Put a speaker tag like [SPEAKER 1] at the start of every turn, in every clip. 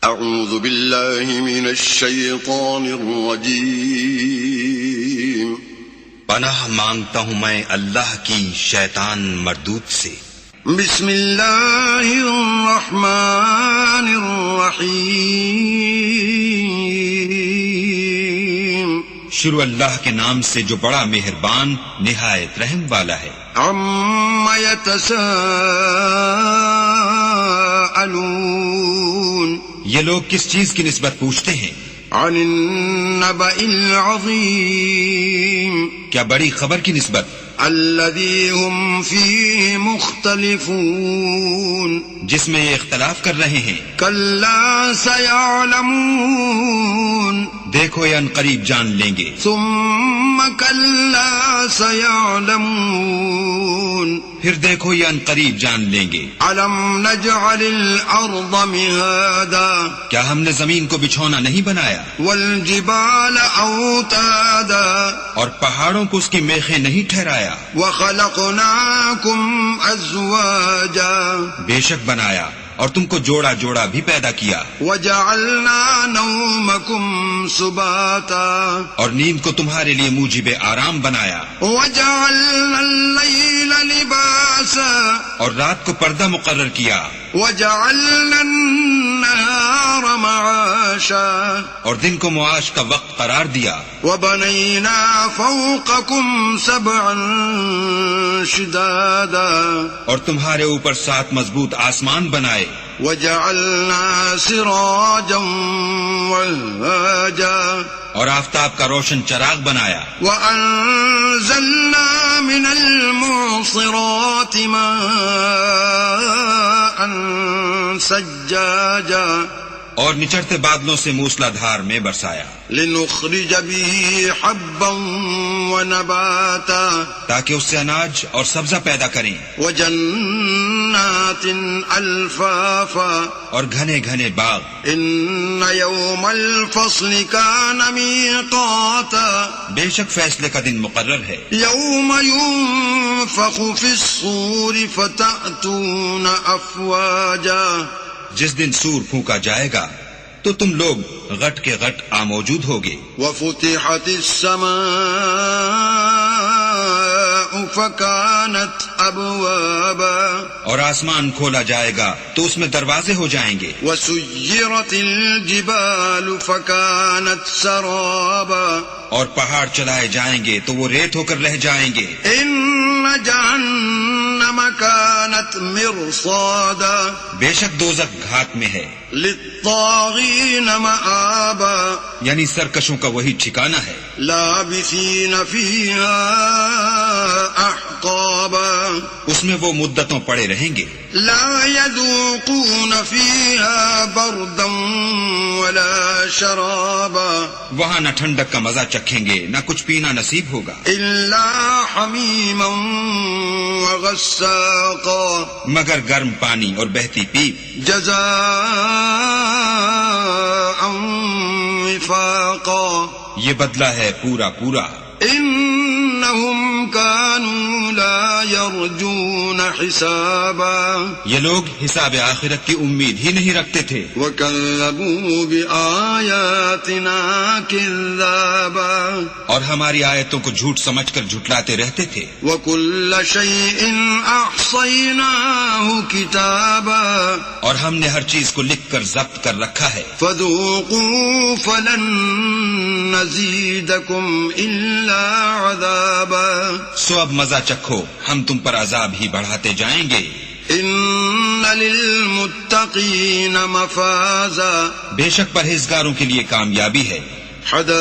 [SPEAKER 1] اعوذ باللہ من الشیطان الرجیم
[SPEAKER 2] پناہ مانگتا ہوں میں اللہ کی شیطان مردود سے۔
[SPEAKER 1] بسم اللہ الرحمن الرحیم
[SPEAKER 2] شروع اللہ کے نام سے جو بڑا مہربان نہایت رحم والا ہے۔
[SPEAKER 1] عم یتساءلون
[SPEAKER 2] یہ لوگ کس چیز کی نسبت پوچھتے ہیں؟
[SPEAKER 1] عن النبأ العظیم
[SPEAKER 2] کیا بڑی خبر کی نسبت؟
[SPEAKER 1] الذی هم فیہ مختلفون
[SPEAKER 2] جس میں یہ اختلاف کر رہے ہیں۔
[SPEAKER 1] کلا سیعلمون
[SPEAKER 2] دیکھو یہ ان قریب جان لیں گے۔
[SPEAKER 1] ثم کلا سیعلمون
[SPEAKER 2] پھر دیکھو یہ ان قریب جان لیں گے۔
[SPEAKER 1] علم نجعل الارض مہادا
[SPEAKER 2] کیا ہم نے زمین کو بچھونا نہیں بنایا؟
[SPEAKER 1] والجبال اوتادا
[SPEAKER 2] اور پہاڑوں کو اس کی میخیں نہیں ٹھہرایا؟
[SPEAKER 1] وخلقناکم ازواجا
[SPEAKER 2] بے شک بنایا اور تم کو جوڑا جوڑا بھی پیدا کیا۔
[SPEAKER 1] وجعلنا نومکم سباتا
[SPEAKER 2] اور نیند کو تمہارے لیے موجب آرام بنایا۔
[SPEAKER 1] وجعلنا اللیل لباسا
[SPEAKER 2] اور رات کو پردہ مقرر کیا۔
[SPEAKER 1] وجعلنا النہار معاشا
[SPEAKER 2] اور دن کو معاش کا وقت قرار دیا۔
[SPEAKER 1] وبنینا فوقکم سبعا شدادا
[SPEAKER 2] اور تمہارے اوپر 7 مضبوط آسمان بنائے۔
[SPEAKER 1] وجعلنا سراجا وہاجا
[SPEAKER 2] اور آفتاب کا روشن چراغ بنایا۔
[SPEAKER 1] وأنزلنا من المعصرات ماء سجاجا
[SPEAKER 2] اور نچڑتے بادلوں سے موسلا دھار میں برسایا۔
[SPEAKER 1] لنخرج به حبا ونباتا
[SPEAKER 2] تاکہ اس سے اناج اور سبزہ پیدا کریں۔
[SPEAKER 1] وجنات الفافا
[SPEAKER 2] اور گھنے گھنے باغ۔
[SPEAKER 1] ان یوم الفصل کان میقاتا
[SPEAKER 2] بے شک فیصلے کا دن مقرر ہے۔
[SPEAKER 1] یوم ينفخ في الصور فتأتون افواجا
[SPEAKER 2] جس دن سور پھونکا جائے گا تو تم لوگ غٹ کے غٹ موجود ہوگے۔
[SPEAKER 1] وفتحت السماء فكانت ابوابا
[SPEAKER 2] اور آسمان کھولا جائے گا تو اس میں دروازے ہو جائیں گے۔
[SPEAKER 1] وسيرت الجبال فكانت سرابا
[SPEAKER 2] اور پہاڑ چلائے جائیں گے تو وہ ریت ہو کر رہ جائیں گے۔
[SPEAKER 1] ان جہنم كانت مرصادا
[SPEAKER 2] بے شک دوزخ گھات میں ہے۔
[SPEAKER 1] للطاغین مآبا
[SPEAKER 2] یعنی سرکشوں کا وہی ٹھکانہ ہے۔
[SPEAKER 1] لابثین فیہا احقابا
[SPEAKER 2] اس میں وہ مدتوں پڑے رہیں گے۔
[SPEAKER 1] لا يذوقون فیہا بردا ولا شرابا
[SPEAKER 2] وہاں نہ ٹھنڈک کا مزہ چکھیں گے نہ کچھ پینا نصیب ہوگا۔
[SPEAKER 1] الا حمیما وغساقا
[SPEAKER 2] مگر گرم پانی اور بہتی پیپ۔
[SPEAKER 1] جزاء وفاقا
[SPEAKER 2] یہ بدلہ ہے پورا پورا۔
[SPEAKER 1] انہم کانوا لا یرجون حسابا
[SPEAKER 2] یہ لوگ حساب آخرت کی امید ہی نہیں رکھتے تھے۔
[SPEAKER 1] وکذبوا بآیاتنا کذابا
[SPEAKER 2] اور ہماری آیتوں کو جھوٹ سمجھ کر جھٹلاتے رہتے تھے۔
[SPEAKER 1] وکل شیء احصیناہ کتابا
[SPEAKER 2] اور ہم نے ہر چیز کو لکھ کر ضبط کر رکھا ہے۔
[SPEAKER 1] فذوقوا فلن نزیدکم الا عذابا
[SPEAKER 2] سو اب مزہ چکھو ہم تم پر عذاب ہی بڑھاتے جائیں گے۔
[SPEAKER 1] ان للمتقین مفازا
[SPEAKER 2] بے شک پرہیزگاروں کے لیے کامیابی ہے۔
[SPEAKER 1] حدائق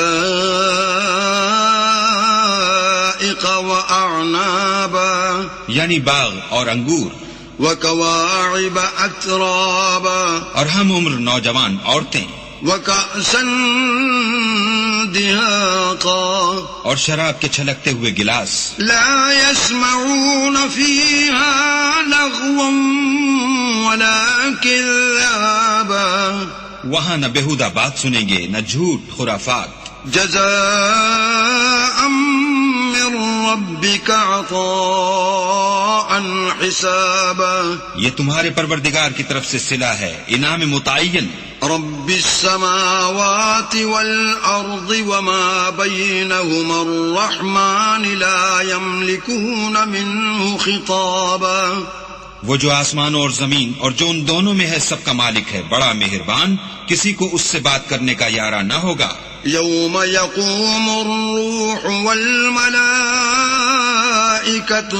[SPEAKER 1] واعنابا
[SPEAKER 2] یعنی باغ اور انگور۔
[SPEAKER 1] وکواعب اترابا
[SPEAKER 2] اور ہم عمر نوجوان عورتیں۔
[SPEAKER 1] وکأسا دہاقا
[SPEAKER 2] اور شراب کے چھلکتے ہوئے گلاس۔
[SPEAKER 1] لا يسمعون فيها لغوا ولا كذابا
[SPEAKER 2] وہاں نہ بےہودہ بات سنیں گے نہ جھوٹ خرافات۔
[SPEAKER 1] جزاء من ربك عطاء حسابا
[SPEAKER 2] یہ تمہارے پروردگار کی طرف سے صلہ ہے، انعام متعین۔
[SPEAKER 1] رب السماوات والأرض وما بينهما الرحمن لا يملكون منه خطابا.
[SPEAKER 2] وہ جو آسمانوں اور زمین اور جو ان دونوں میں ہے سب کا مالک ہے، بڑا مہربان، کسی کو اس سے بات کرنے کا یارہ نہ ہوگا.
[SPEAKER 1] يوم يقوم الروح والملائكة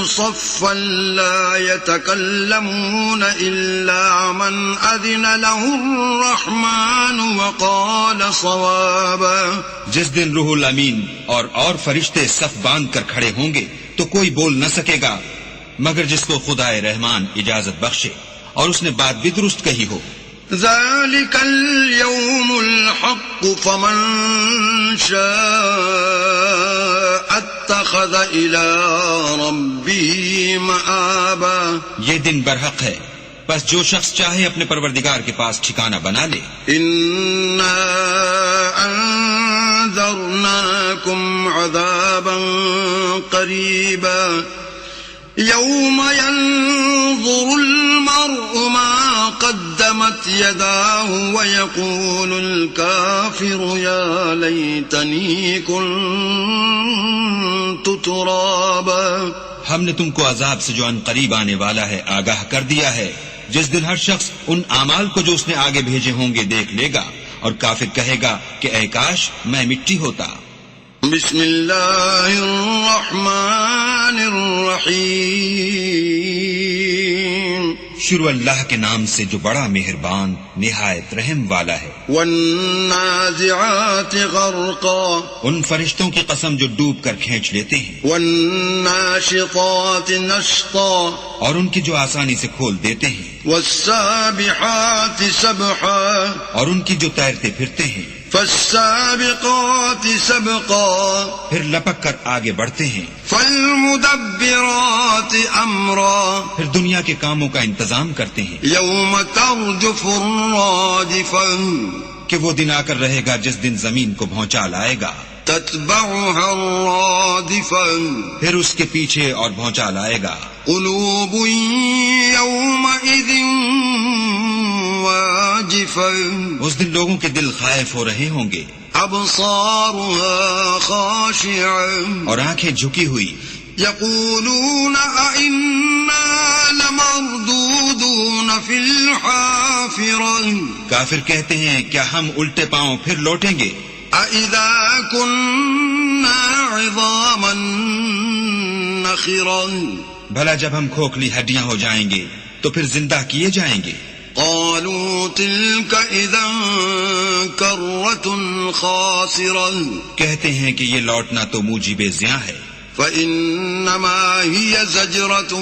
[SPEAKER 1] صفا لا يتكلمون إلا من أذن له الرحمن وقال صوابا.
[SPEAKER 2] جس دن روح الامین اور فرشتے صف باندھ کر کھڑے ہوں گے تو کوئی بول نہ سکے گا مگر جس کو خدائے رحمان اجازت بخشے اور اس نے بات بھی درست کہی ہو.
[SPEAKER 1] ذلك اليوم الحق فمن شاء اتخذ إلى ربه مآبا.
[SPEAKER 2] یہ دن برحق ہے، بس جو شخص چاہے اپنے پروردگار کے پاس ٹھکانہ بنا لے.
[SPEAKER 1] إنا أنذرناكم عذابا قريبا يوم ينظر المرء ما قدمت يداه ويقول الكافر يا ليتني كنت ترابا.
[SPEAKER 2] ہم نے تم کو عذاب سے جو ان قریب آنے والا ہے آگاہ کر دیا ہے، جس دن ہر شخص ان اعمال کو جو اس نے آگے بھیجے ہوں گے دیکھ لے گا اور کافر کہے گا کہ اے کاش میں مٹی ہوتا.
[SPEAKER 1] بسم اللہ الرحمن الرحیم.
[SPEAKER 2] شروع اللہ کے نام سے جو بڑا مہربان نہایت رحم والا ہے.
[SPEAKER 1] والنازعات غرقا.
[SPEAKER 2] ان فرشتوں کی قسم جو ڈوب کر کھینچ لیتے ہیں.
[SPEAKER 1] والناشطات نشطا.
[SPEAKER 2] اور ان کی جو آسانی سے کھول دیتے ہیں.
[SPEAKER 1] والسابحات سبحا.
[SPEAKER 2] اور ان کی جو تیرتے پھرتے ہیں.
[SPEAKER 1] فالسابقات سبقا.
[SPEAKER 2] پھر لپک کر آگے بڑھتے ہیں.
[SPEAKER 1] فالمدبرات امرا.
[SPEAKER 2] پھر دنیا کے کاموں کا انتظام کرتے ہیں.
[SPEAKER 1] یوم ترجف الراجفا.
[SPEAKER 2] کہ وہ دن آ کر رہے گا جس دن زمین کو بھونچال آئے گا.
[SPEAKER 1] تتبعها الرادفا.
[SPEAKER 2] پھر اس کے پیچھے اور بھونچال آئے گا.
[SPEAKER 1] قلوب يومئذ واجفا.
[SPEAKER 2] اس دن لوگوں کے دل خائف ہو رہے ہوں گے.
[SPEAKER 1] ابصارها خاشعا.
[SPEAKER 2] اور آنکھیں جھکی ہوئی.
[SPEAKER 1] يقولون أئنا لمردودون في الحافرة.
[SPEAKER 2] کافر کہتے ہیں کیا ہم الٹے پاؤں پھر لوٹیں گے.
[SPEAKER 1] أَإِذَا كُنَّا عِظَامًا نَخِرًا.
[SPEAKER 2] بھلا جب ہم کھوکھلی ہڈیاں ہو جائیں گے تو پھر زندہ کیے جائیں گے.
[SPEAKER 1] قالوا تلك اذا كرة خاسرة.
[SPEAKER 2] کہتے ہیں کہ یہ لوٹنا تو موجب زیاں ہے.
[SPEAKER 1] فإنما هي زجرة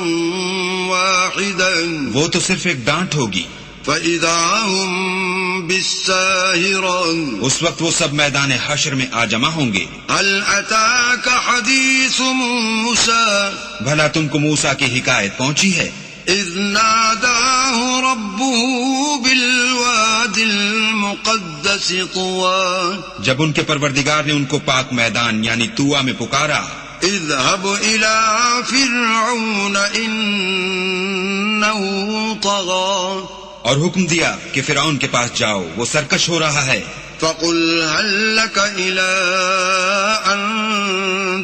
[SPEAKER 1] واحدة.
[SPEAKER 2] وہ تو صرف ایک ڈانٹ ہوگی.
[SPEAKER 1] فإذا هم بالساهرة.
[SPEAKER 2] اس وقت وہ سب میدان حشر میں آ جمع ہوں گے.
[SPEAKER 1] هل أتاك حديث موسى.
[SPEAKER 2] بھلا تم کو موسیٰ کی حکایت پہنچی ہے.
[SPEAKER 1] اذ ناداه ربه بالواد المقدس طوى.
[SPEAKER 2] جب ان کے پروردگار نے ان کو پاک میدان یعنی طویٰ میں پکارا.
[SPEAKER 1] اذهب إلى فرعون إنه طغى.
[SPEAKER 2] اور حکم دیا کہ فرعون کے پاس جاؤ، وہ سرکش ہو رہا ہے.
[SPEAKER 1] فقل هل لك إلى أن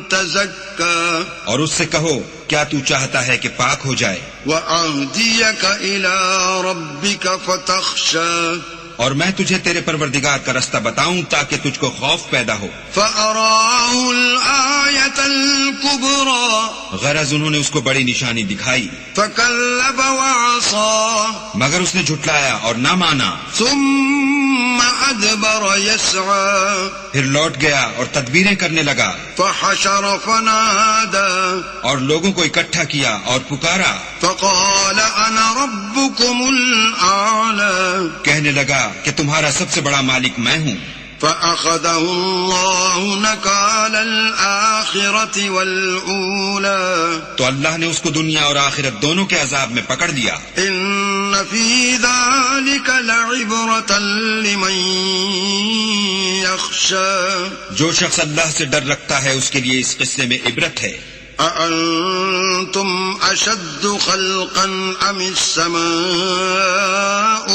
[SPEAKER 1] تزكى.
[SPEAKER 2] اور اس سے کہو کیا تو چاہتا ہے کہ پاک ہو جائے.
[SPEAKER 1] وأهديك إلى ربك فتخشى.
[SPEAKER 2] اور میں تجھے تیرے پروردگار کا رستہ بتاؤں تاکہ تجھ کو خوف پیدا ہو.
[SPEAKER 1] فأراه الآية الكبرى.
[SPEAKER 2] غرض انہوں نے اس کو بڑی نشانی دکھائی.
[SPEAKER 1] فكذب وعصى.
[SPEAKER 2] مگر اس نے جھٹلایا اور نہ مانا.
[SPEAKER 1] ثم أدبر يسعى.
[SPEAKER 2] پھر لوٹ گیا اور تدبیریں کرنے لگا.
[SPEAKER 1] فحشر فنادى.
[SPEAKER 2] اور لوگوں کو اکٹھا کیا اور پکارا.
[SPEAKER 1] فقال أنا ربكم الأعلى.
[SPEAKER 2] کہنے لگا کہ تمہارا سب سے بڑا مالک میں ہوں.
[SPEAKER 1] فأخذه الله نكال الآخرة والأولى.
[SPEAKER 2] تو اللہ نے اس کو دنیا اور آخرت دونوں کے عذاب میں پکڑ لیا.
[SPEAKER 1] إن في ذلك لعبرة لمن يخشى.
[SPEAKER 2] جو شخص اللہ سے ڈر رکھتا ہے اس کے لیے اس قصے میں عبرت ہے.
[SPEAKER 1] أأنتم أشد خلقا أم السماء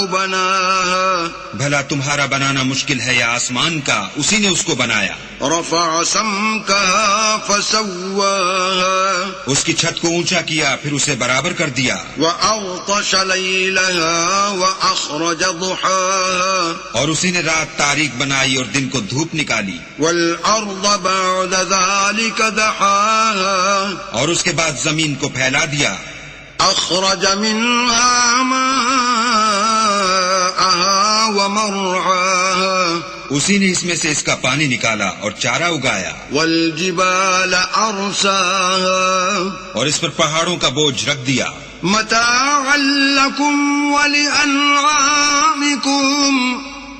[SPEAKER 1] بناها
[SPEAKER 2] بھلا تمہارا بنانا مشکل ہے یا آسمان کا؟ اسی نے اس کو بنایا.
[SPEAKER 1] رفع سمكها فسواها
[SPEAKER 2] اس کی چھت کو اونچا کیا پھر اسے برابر کر دیا.
[SPEAKER 1] وأغطش ليلها وأخرج ضحاها
[SPEAKER 2] اور اسی نے رات تاریک بنائی اور دن کو دھوپ نکالی.
[SPEAKER 1] والأرض بعد ذلك دحاها
[SPEAKER 2] اور اس کے بعد زمین کو پھیلا دیا.
[SPEAKER 1] أخرج منها ماءها ومرعاها
[SPEAKER 2] اسی نے اس میں سے اس کا پانی نکالا اور چارہ اگایا.
[SPEAKER 1] والجبال أرساها
[SPEAKER 2] اور اس پر پہاڑوں کا بوجھ رکھ دیا.
[SPEAKER 1] متاعا لكم ولأنعامكم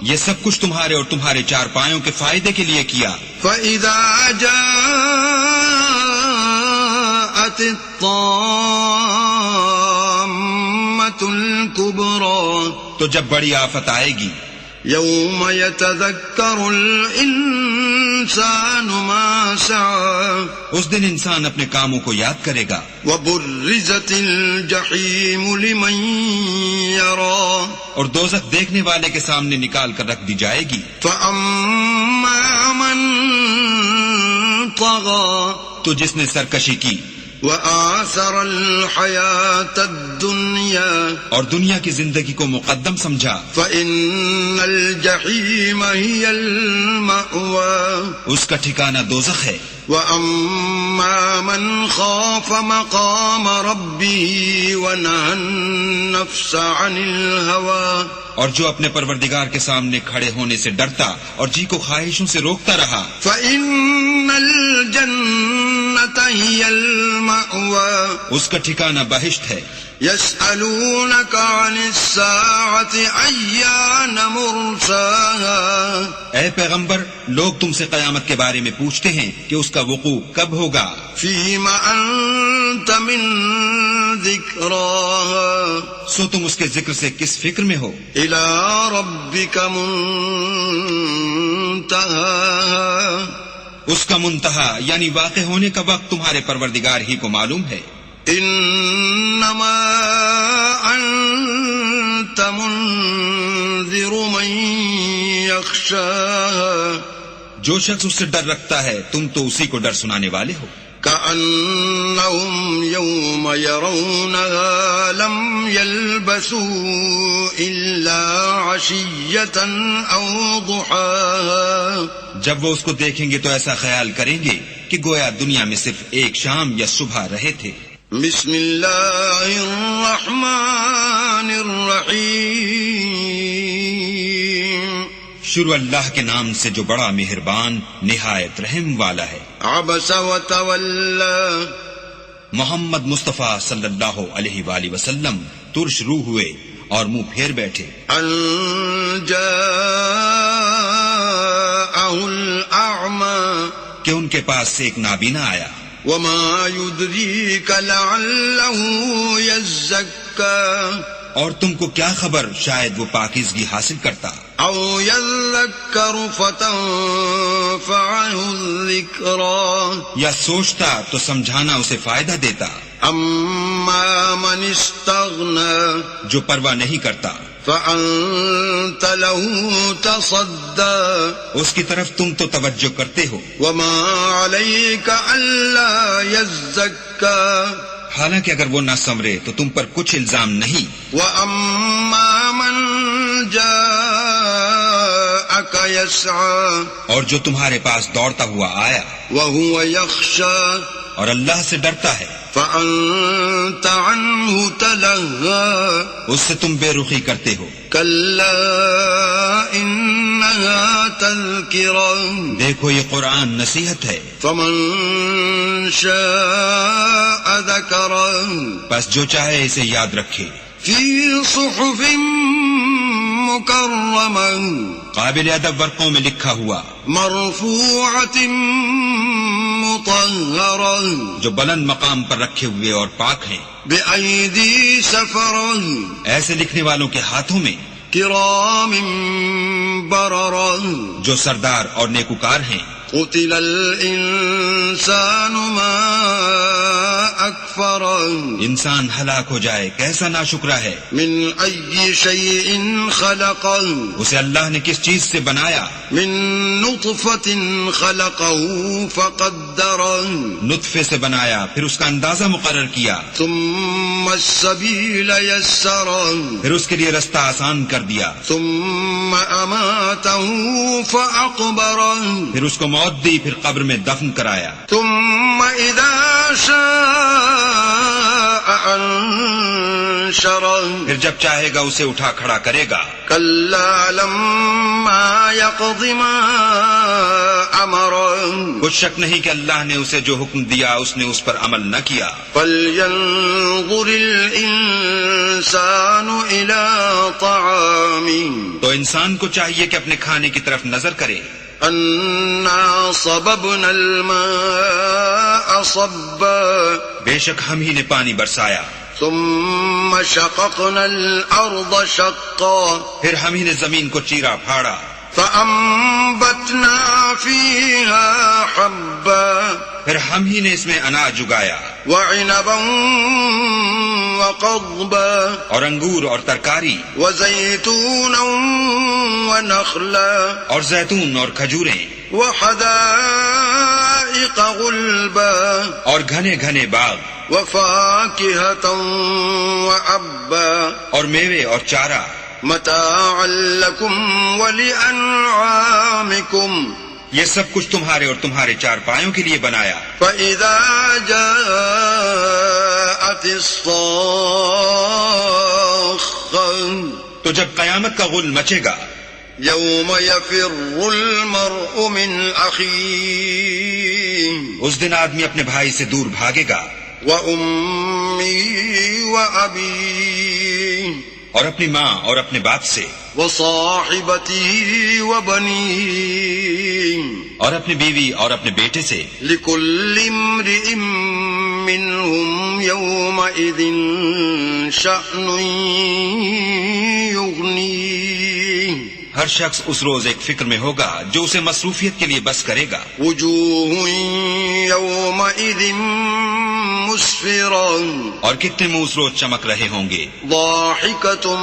[SPEAKER 2] یہ سب کچھ تمہارے اور تمہارے چار پایوں کے فائدے کے لیے کیا.
[SPEAKER 1] فإذا جاءت الطامة الكبرى
[SPEAKER 2] تو جب بڑی آفت آئے گی،
[SPEAKER 1] يوم يتذكر الإنسان ما سعى
[SPEAKER 2] اس دن انسان اپنے کاموں کو یاد کرے گا.
[SPEAKER 1] وبرزت الجحيم لمن يرى
[SPEAKER 2] اور دوزخ دیکھنے والے کے سامنے نکال کر رکھ دی جائے گی.
[SPEAKER 1] فأما من طغى
[SPEAKER 2] تو جس نے سرکشی کی
[SPEAKER 1] وآثر الحياة الدنيا
[SPEAKER 2] اور دنیا کی زندگی کو مقدم سمجھا،
[SPEAKER 1] فإن الجحيم هي المأوى
[SPEAKER 2] اس کا ٹھکانہ دوزخ ہے.
[SPEAKER 1] وأما من خاف مقام ربه ونهى النفس عن الهوى
[SPEAKER 2] اور جو اپنے پروردگار کے سامنے کھڑے ہونے سے ڈرتا اور جی کو خواہشوں سے روکتا رہا،
[SPEAKER 1] فإن الجنة هي المأوى
[SPEAKER 2] اس کا ٹھکانہ بہشت ہے.
[SPEAKER 1] يسألونك عن الساعة أيان مرساها
[SPEAKER 2] اے پیغمبر، لوگ تم سے قیامت کے بارے میں پوچھتے ہیں کہ اس کا وقوع کب ہوگا.
[SPEAKER 1] فيم أنت من ذكراها
[SPEAKER 2] سو تم اس کے ذکر سے کس فکر میں ہو؟
[SPEAKER 1] إلى ربك منتهاها
[SPEAKER 2] اس کا منتہا یعنی واقع ہونے کا وقت تمہارے پروردگار ہی کو معلوم ہے.
[SPEAKER 1] انما انت منذر من يخشاها
[SPEAKER 2] جو شخص اس سے ڈر رکھتا ہے تم تو اسی کو ڈر سنانے والے ہو.
[SPEAKER 1] كأنهم يوم يرونها لم يلبثوا إلا عشية أو ضحاها
[SPEAKER 2] جب وہ اس کو دیکھیں گے تو ایسا خیال کریں گے کہ گویا دنیا میں صرف ایک شام یا صبح رہے تھے.
[SPEAKER 1] بسم اللہ الرحمن الرحیم
[SPEAKER 2] شروع اللہ کے نام سے جو بڑا مہربان نہایت رحم والا ہے.
[SPEAKER 1] عبس وتولى
[SPEAKER 2] محمد مصطفیٰ صلی اللہ علیہ وآلہ وسلم ترش روح ہوئے اور منہ پھیر بیٹھے.
[SPEAKER 1] ان جاءه الأعمى
[SPEAKER 2] کہ ان کے پاس سے ایک نابینا آیا.
[SPEAKER 1] وما يدريك لعله يزكى
[SPEAKER 2] اور تم کو کیا خبر شاید وہ پاکیزگی حاصل کرتا.
[SPEAKER 1] او يذكر فتنفعه الذكرى
[SPEAKER 2] یا سوچتا تو سمجھانا اسے فائدہ دیتا.
[SPEAKER 1] اما من استغنى
[SPEAKER 2] جو پرواہ نہیں کرتا
[SPEAKER 1] فأنت له تصدى
[SPEAKER 2] اس کی طرف تم تو توجہ کرتے ہو.
[SPEAKER 1] وما عليك ألا يزكى
[SPEAKER 2] حالانکہ اگر وہ نہ سنورے تو تم پر کچھ الزام نہیں.
[SPEAKER 1] وأما من جاءك يسعى
[SPEAKER 2] اور جو تمہارے پاس دوڑتا ہوا آیا
[SPEAKER 1] وهو يخشى
[SPEAKER 2] اور اللہ سے ڈرتا ہے
[SPEAKER 1] فأنت عنه تلهى
[SPEAKER 2] اس سے تم بے رخی کرتے ہو.
[SPEAKER 1] كلا إنها تذكرة
[SPEAKER 2] دیکھو یہ قرآن نصیحت ہے.
[SPEAKER 1] فمن شاء ذكره
[SPEAKER 2] بس جو چاہے اسے یاد رکھے.
[SPEAKER 1] في صحف مكرمة
[SPEAKER 2] قابل ادب ورقوں میں لکھا ہوا
[SPEAKER 1] مرفوعة مطهرة
[SPEAKER 2] جو بلند مقام پر رکھے ہوئے اور پاک ہیں.
[SPEAKER 1] بأيدي سفرة
[SPEAKER 2] ایسے لکھنے والوں کے ہاتھوں میں
[SPEAKER 1] كرام بررة
[SPEAKER 2] جو سردار اور نیکوکار ہیں.
[SPEAKER 1] قتل الإنسان ما أكفره
[SPEAKER 2] انسان ہلاک ہو جائے کیسا ناشکرا ہے.
[SPEAKER 1] من أي شيء خلقه
[SPEAKER 2] اسے اللہ نے کس چیز سے بنایا؟
[SPEAKER 1] من نطفة خلقه فقدره
[SPEAKER 2] نطفے سے بنایا پھر اس کا اندازہ مقرر کیا.
[SPEAKER 1] ثم السبيل يسره
[SPEAKER 2] پھر اس کے لیے رستہ آسان کر دیا.
[SPEAKER 1] ثم أماته فأقبره
[SPEAKER 2] پھر اس کو موت دی پھر قبر میں دفن کرایا.
[SPEAKER 1] ثم إذا شاء أنشره
[SPEAKER 2] پھر جب چاہے گا اسے اٹھا کھڑا کرے گا.
[SPEAKER 1] كلا لما يقض ما أمره
[SPEAKER 2] کچھ شک نہیں کہ اللہ نے اسے جو حکم دیا اس نے اس پر عمل نہ کیا.
[SPEAKER 1] فلينظر الإنسان إلى طعامه
[SPEAKER 2] تو انسان کو چاہیے کہ اپنے کھانے کی طرف نظر کرے.
[SPEAKER 1] أنا صببنا الماء صبا
[SPEAKER 2] بے شک ہم ہی نے پانی برسایا.
[SPEAKER 1] ثم شققنا الأرض شقا
[SPEAKER 2] پھر ہم ہی نے زمین کو چیرا پھاڑا.
[SPEAKER 1] فأنبتنا فيها حبا
[SPEAKER 2] پھر ہم ہی نے اس میں اناج اگایا.
[SPEAKER 1] وعنبا وقضبا
[SPEAKER 2] اور انگور اور ترکاری
[SPEAKER 1] وزيتونا ونخلا
[SPEAKER 2] اور زیتون اور کھجوریں
[SPEAKER 1] وحدائق غلبا
[SPEAKER 2] اور گھنے گھنے باغ
[SPEAKER 1] وفاكهة وأبا
[SPEAKER 2] اور میوے اور چارہ.
[SPEAKER 1] متاعا لكم ولأنعامكم
[SPEAKER 2] یہ سب کچھ تمہارے اور تمہارے چار پایوں کے لیے بنایا.
[SPEAKER 1] فإذا جاءت الصاخة
[SPEAKER 2] تو جب قیامت کا غل مچے گا
[SPEAKER 1] يوم يفر المرء من أخيه
[SPEAKER 2] اس دن آدمی اپنے بھائی سے دور بھاگے گا
[SPEAKER 1] وأمه وأبيه
[SPEAKER 2] اور اپنی ماں اور اپنے باپ سے
[SPEAKER 1] وصاحبته وبنيه
[SPEAKER 2] اور اپنی بیوی اور اپنے بیٹے سے.
[SPEAKER 1] لكل امرئ منهم يومئذ شأن يغنيه
[SPEAKER 2] ہر شخص اس روز ایک فکر میں ہوگا جو اسے مصروفیت کے لیے بس کرے گا.
[SPEAKER 1] وجوه يومئذ مسفرة
[SPEAKER 2] اور کتنے منہ اس روز چمک رہے ہوں گے.
[SPEAKER 1] ضاحكة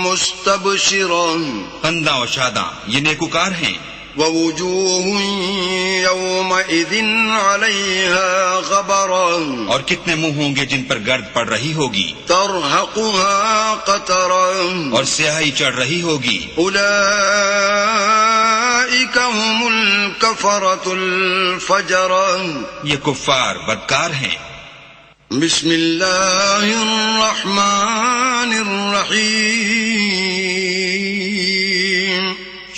[SPEAKER 1] مستبشرة
[SPEAKER 2] خنداں اور شاداں یہ نیکوکار ہیں.
[SPEAKER 1] ووجوه يومئذ عليها غبرة
[SPEAKER 2] اور کتنے منہ ہوں گے جن پر گرد پڑ رہی ہوگی
[SPEAKER 1] ترهقها قترة
[SPEAKER 2] اور سیاہی چڑھ رہی ہوگی.
[SPEAKER 1] أولئك هم الكفرة الفجرة
[SPEAKER 2] یہ کفار بدکار ہیں.
[SPEAKER 1] بسم الله الرحمن الرحيم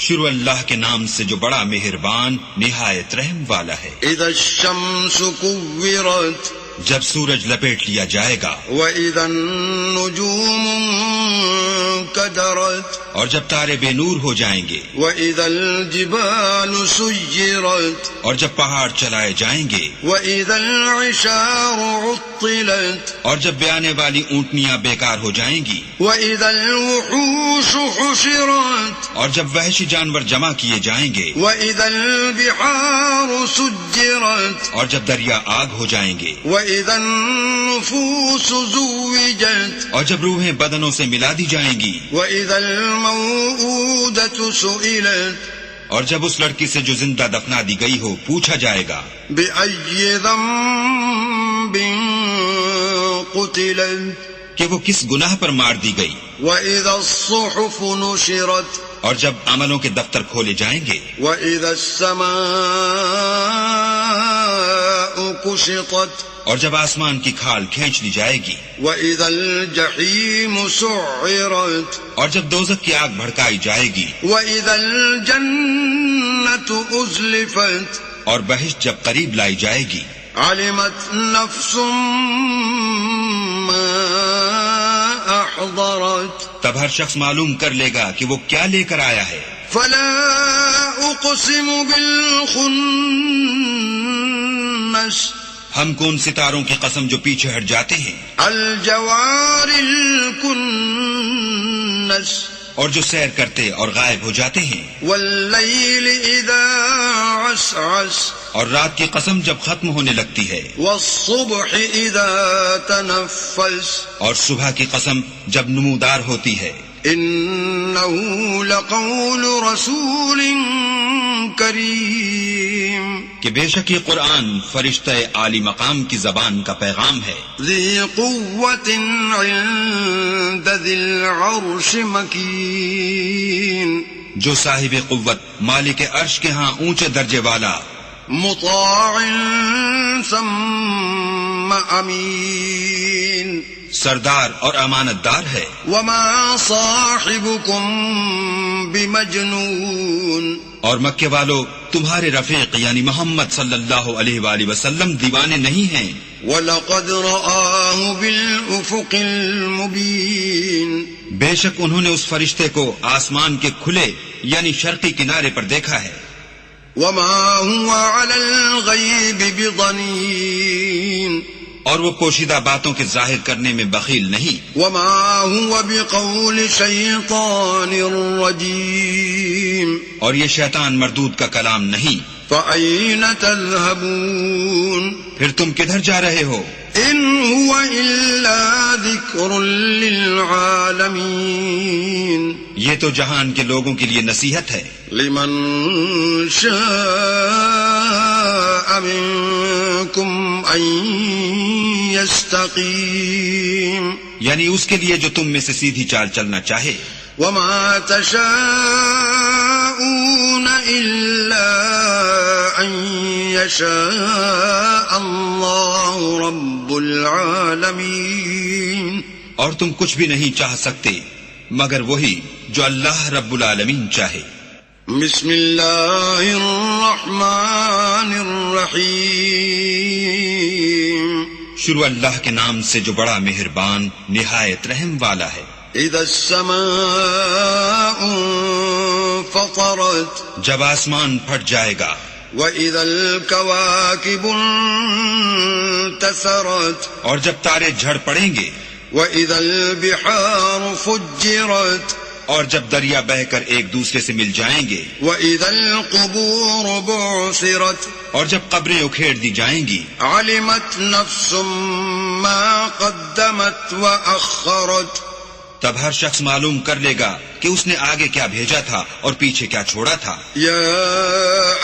[SPEAKER 2] شروع اللہ کے نام سے جو بڑا مہربان نہایت رحم والا ہے.
[SPEAKER 1] إذا الشمس كورت
[SPEAKER 2] جب سورج لپیٹ لیا جائے گا
[SPEAKER 1] وإذا النجوم انكدرت
[SPEAKER 2] اور جب تارے بے نور ہو جائیں گے
[SPEAKER 1] وإذا الجبال سيرت
[SPEAKER 2] اور جب پہاڑ چلائے جائیں گے
[SPEAKER 1] وإذا العشار عطلت
[SPEAKER 2] اور جب بیانے والی اونٹنیاں بیکار ہو جائیں گی
[SPEAKER 1] وإذا الوحوش حشرت
[SPEAKER 2] اور جب وحشی جانور جمع کیے جائیں گے
[SPEAKER 1] وإذا البحار سجرت
[SPEAKER 2] اور جب دریا آگ ہو جائیں گے
[SPEAKER 1] وإذا النفوس زوجت
[SPEAKER 2] اور جب روحیں بدنوں سے ملا دی جائیں گی
[SPEAKER 1] وإذا الموءودة سئلت
[SPEAKER 2] اور جب اس لڑکی سے جو زندہ دفنا دی گئی ہو پوچھا جائے گا
[SPEAKER 1] بأي ذنب قتلت
[SPEAKER 2] کہ وہ کس گناہ پر مار دی گئی.
[SPEAKER 1] وإذا الصحف نشرت
[SPEAKER 2] اور جب عملوں کے دفتر کھولے جائیں گے
[SPEAKER 1] وإذا السماء كشطت
[SPEAKER 2] اور جب آسمان کی کھال کھینچ لی جائے گی
[SPEAKER 1] وإذا الجحيم سعرت
[SPEAKER 2] اور جب دوزخ کی آگ بھڑکائی جائے گی
[SPEAKER 1] وإذا الجنة أزلفت
[SPEAKER 2] اور بہشت جب قریب لائی جائے گی
[SPEAKER 1] علمت نفس ما أحضرت
[SPEAKER 2] تب ہر شخص معلوم کر لے گا کہ وہ کیا لے کر آیا ہے.
[SPEAKER 1] فلا أقسم بالخنس
[SPEAKER 2] ہم کو ان ستاروں کی قسم جو پیچھے ہٹ جاتے ہیں
[SPEAKER 1] الجوار الكنس
[SPEAKER 2] اور جو سیر کرتے اور غائب ہو جاتے ہیں،
[SPEAKER 1] واللیل اذا عسعس،
[SPEAKER 2] اور رات کی قسم جب ختم ہونے لگتی ہے،
[SPEAKER 1] والصبح اذا تنفس،
[SPEAKER 2] اور صبح کی قسم جب نمودار ہوتی ہے،
[SPEAKER 1] انه لقول رسول کریم،
[SPEAKER 2] کہ بے شک یہ قرآن فرشتہ عالی مقام کی زبان کا پیغام ہے،
[SPEAKER 1] ذی قوت عند ذی العرش مکین،
[SPEAKER 2] جو صاحب قوت مالک عرش کے ہاں اونچے درجے والا،
[SPEAKER 1] مطاع ثم امین،
[SPEAKER 2] سردار اور امانت دار ہے،
[SPEAKER 1] وما صاحبکم بمجنون،
[SPEAKER 2] اور مکے والو تمہارے رفیق یعنی محمد صلی اللہ علیہ وآلہ وسلم دیوانے نہیں ہیں،
[SPEAKER 1] وَلَقَدْ رَآهُ بِالْأُفُقِ الْمُبِينِ،
[SPEAKER 2] بے شک انہوں نے اس فرشتے کو آسمان کے کھلے یعنی شرقی کنارے پر دیکھا ہے،
[SPEAKER 1] وَمَا هُوَ عَلَى الْغَيْبِ بِضَنِينٍ،
[SPEAKER 2] اور وہ پوشیدہ باتوں کے ظاہر کرنے میں بخیل نہیں،
[SPEAKER 1] وَمَا هُوَ بِقَوْلِ شَيْطَانٍ رَجِيمٍ،
[SPEAKER 2] اور یہ شیطان مردود کا کلام نہیں،
[SPEAKER 1] فَأَيْنَ تَذْهَبُونَ،
[SPEAKER 2] پھر تم کدھر جا رہے ہو؟
[SPEAKER 1] إِنْ هُوَ إِلَّا ذِكْرٌ لِّلْعَالَمِينَ،
[SPEAKER 2] یہ تو جہان کے لوگوں کے لیے نصیحت ہے،
[SPEAKER 1] لمن شاء منكم ان يستقيم،
[SPEAKER 2] یعنی اس کے لیے جو تم میں سے سیدھی چال چلنا چاہے،
[SPEAKER 1] وما تشاءون الا ان يشاء الله رب العالمين،
[SPEAKER 2] اور تم کچھ بھی نہیں چاہ سکتے مگر وہی جو اللہ رب العالمین چاہے۔
[SPEAKER 1] بسم اللہ الرحمن الرحیم،
[SPEAKER 2] شروع اللہ کے نام سے جو بڑا مہربان نہایت رحم والا ہے۔
[SPEAKER 1] اذا السماء انفطرت،
[SPEAKER 2] جب آسمان پھٹ جائے گا،
[SPEAKER 1] وَإِذَا الْكَوَاكِبُ انتثرت،
[SPEAKER 2] اور جب تارے جھڑ پڑیں گے،
[SPEAKER 1] وَإِذَا الْبِحَارُ فُجِّرَتْ،
[SPEAKER 2] اور جب دریا بہہ کر ایک دوسرے سے مل جائیں گے،
[SPEAKER 1] وَإِذَا الْقُبُورُ بُعْثِرَتْ،
[SPEAKER 2] اور جب قبریں اکھیڑ دی جائیں گی،
[SPEAKER 1] عَلِمَتْ نَفْسٌ مَّا قَدَّمَتْ وَأَخَّرَتْ،
[SPEAKER 2] تب ہر شخص معلوم کر لے گا کہ اس نے آگے کیا بھیجا تھا اور پیچھے کیا چھوڑا تھا۔
[SPEAKER 1] يَا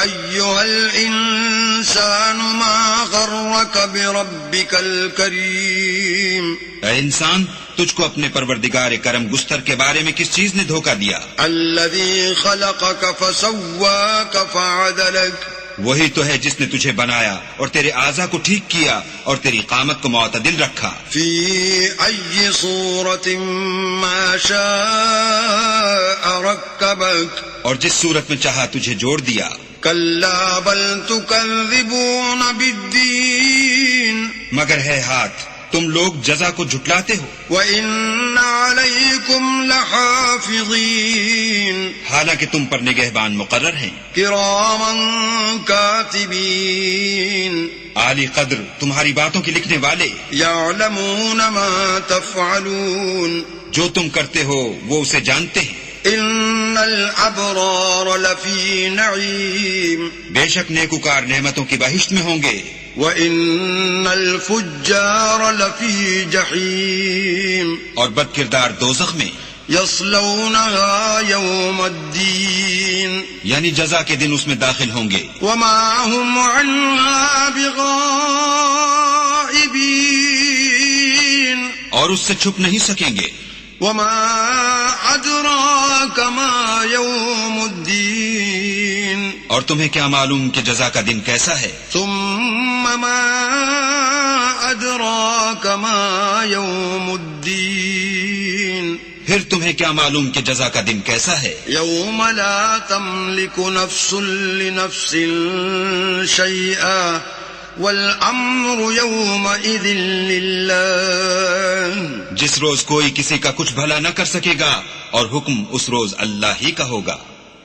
[SPEAKER 1] أَيُّهَا الْإِنسَانُ مَا غَرَّكَ بِرَبِّكَ الْكَرِيمِ،
[SPEAKER 2] اے انسان، تجھ کو اپنے پروردگار کرم گستر کے بارے میں کس چیز نے دھوکہ دیا؟
[SPEAKER 1] الَّذِي خَلَقَكَ فَسَوَّاكَ فَعَدَلَكَ،
[SPEAKER 2] وہی تو ہے جس نے تجھے بنایا اور تیرے اعضاء کو ٹھیک کیا اور تیری قامت کو معتدل رکھا،
[SPEAKER 1] فِي أَيِّ صُورَةٍ مَّا شَاءَ رَكَّبَكَ،
[SPEAKER 2] اور جس صورت میں چاہا تجھے جوڑ دیا۔
[SPEAKER 1] كَلَّا بَلْ تُكَذِّبُونَ بِالدِّينِ،
[SPEAKER 2] مگر ہے ہاتھ تم لوگ جزا کو جھٹلاتے ہو،
[SPEAKER 1] وَإِنَّ عَلَيْكُمْ لَحَافِظِينَ،
[SPEAKER 2] حالانکہ تم پر نگہبان مقرر ہیں،
[SPEAKER 1] كِرَامًا كَاتِبِينَ،
[SPEAKER 2] عالی قدر تمہاری باتوں کے لکھنے والے،
[SPEAKER 1] يَعْلَمُونَ مَا تَفْعَلُونَ،
[SPEAKER 2] جو تم کرتے ہو وہ اسے جانتے ہیں۔
[SPEAKER 1] إِنَّ الْأَبْرَارَ لَفِي نَعِيمٍ،
[SPEAKER 2] بے شک نیکوکار نعمتوں کی بہشت میں ہوں گے،
[SPEAKER 1] وَإِنَّ الْفُجَّارَ لَفِي جَحِيمٍ،
[SPEAKER 2] اور بد کردار دوزخ میں،
[SPEAKER 1] يَصْلَوْنَهَا يَوْمَ الدِّينِ،
[SPEAKER 2] یعنی جزا کے دن اس میں داخل ہوں گے،
[SPEAKER 1] وَمَا هُمْ عَنْهَا بِغَائِبِينَ،
[SPEAKER 2] اور اس سے چھپ نہیں سکیں گے۔
[SPEAKER 1] وَمَا أَدْرَاكَ مَا يَوْمُ الدِّينِ،
[SPEAKER 2] اور تمہیں کیا معلوم کہ جزا کا دن کیسا ہے؟
[SPEAKER 1] ثُمَّ مَا أَدْرَاكَ مَا يَوْمُ الدِّينِ،
[SPEAKER 2] پھر تمہیں کیا معلوم کہ جزا کا دن کیسا ہے؟
[SPEAKER 1] يَوْمَ لَا تَمْلِكُ نَفْسٌ لِّنَفْسٍ شَيْئًا وَالْأَمْرُ يَوْمَئِذٍ لِلَّهِ،
[SPEAKER 2] جس روز کوئی کسی کا کچھ بھلا نہ کر سکے گا اور حکم اس روز اللہ ہی کا ہوگا۔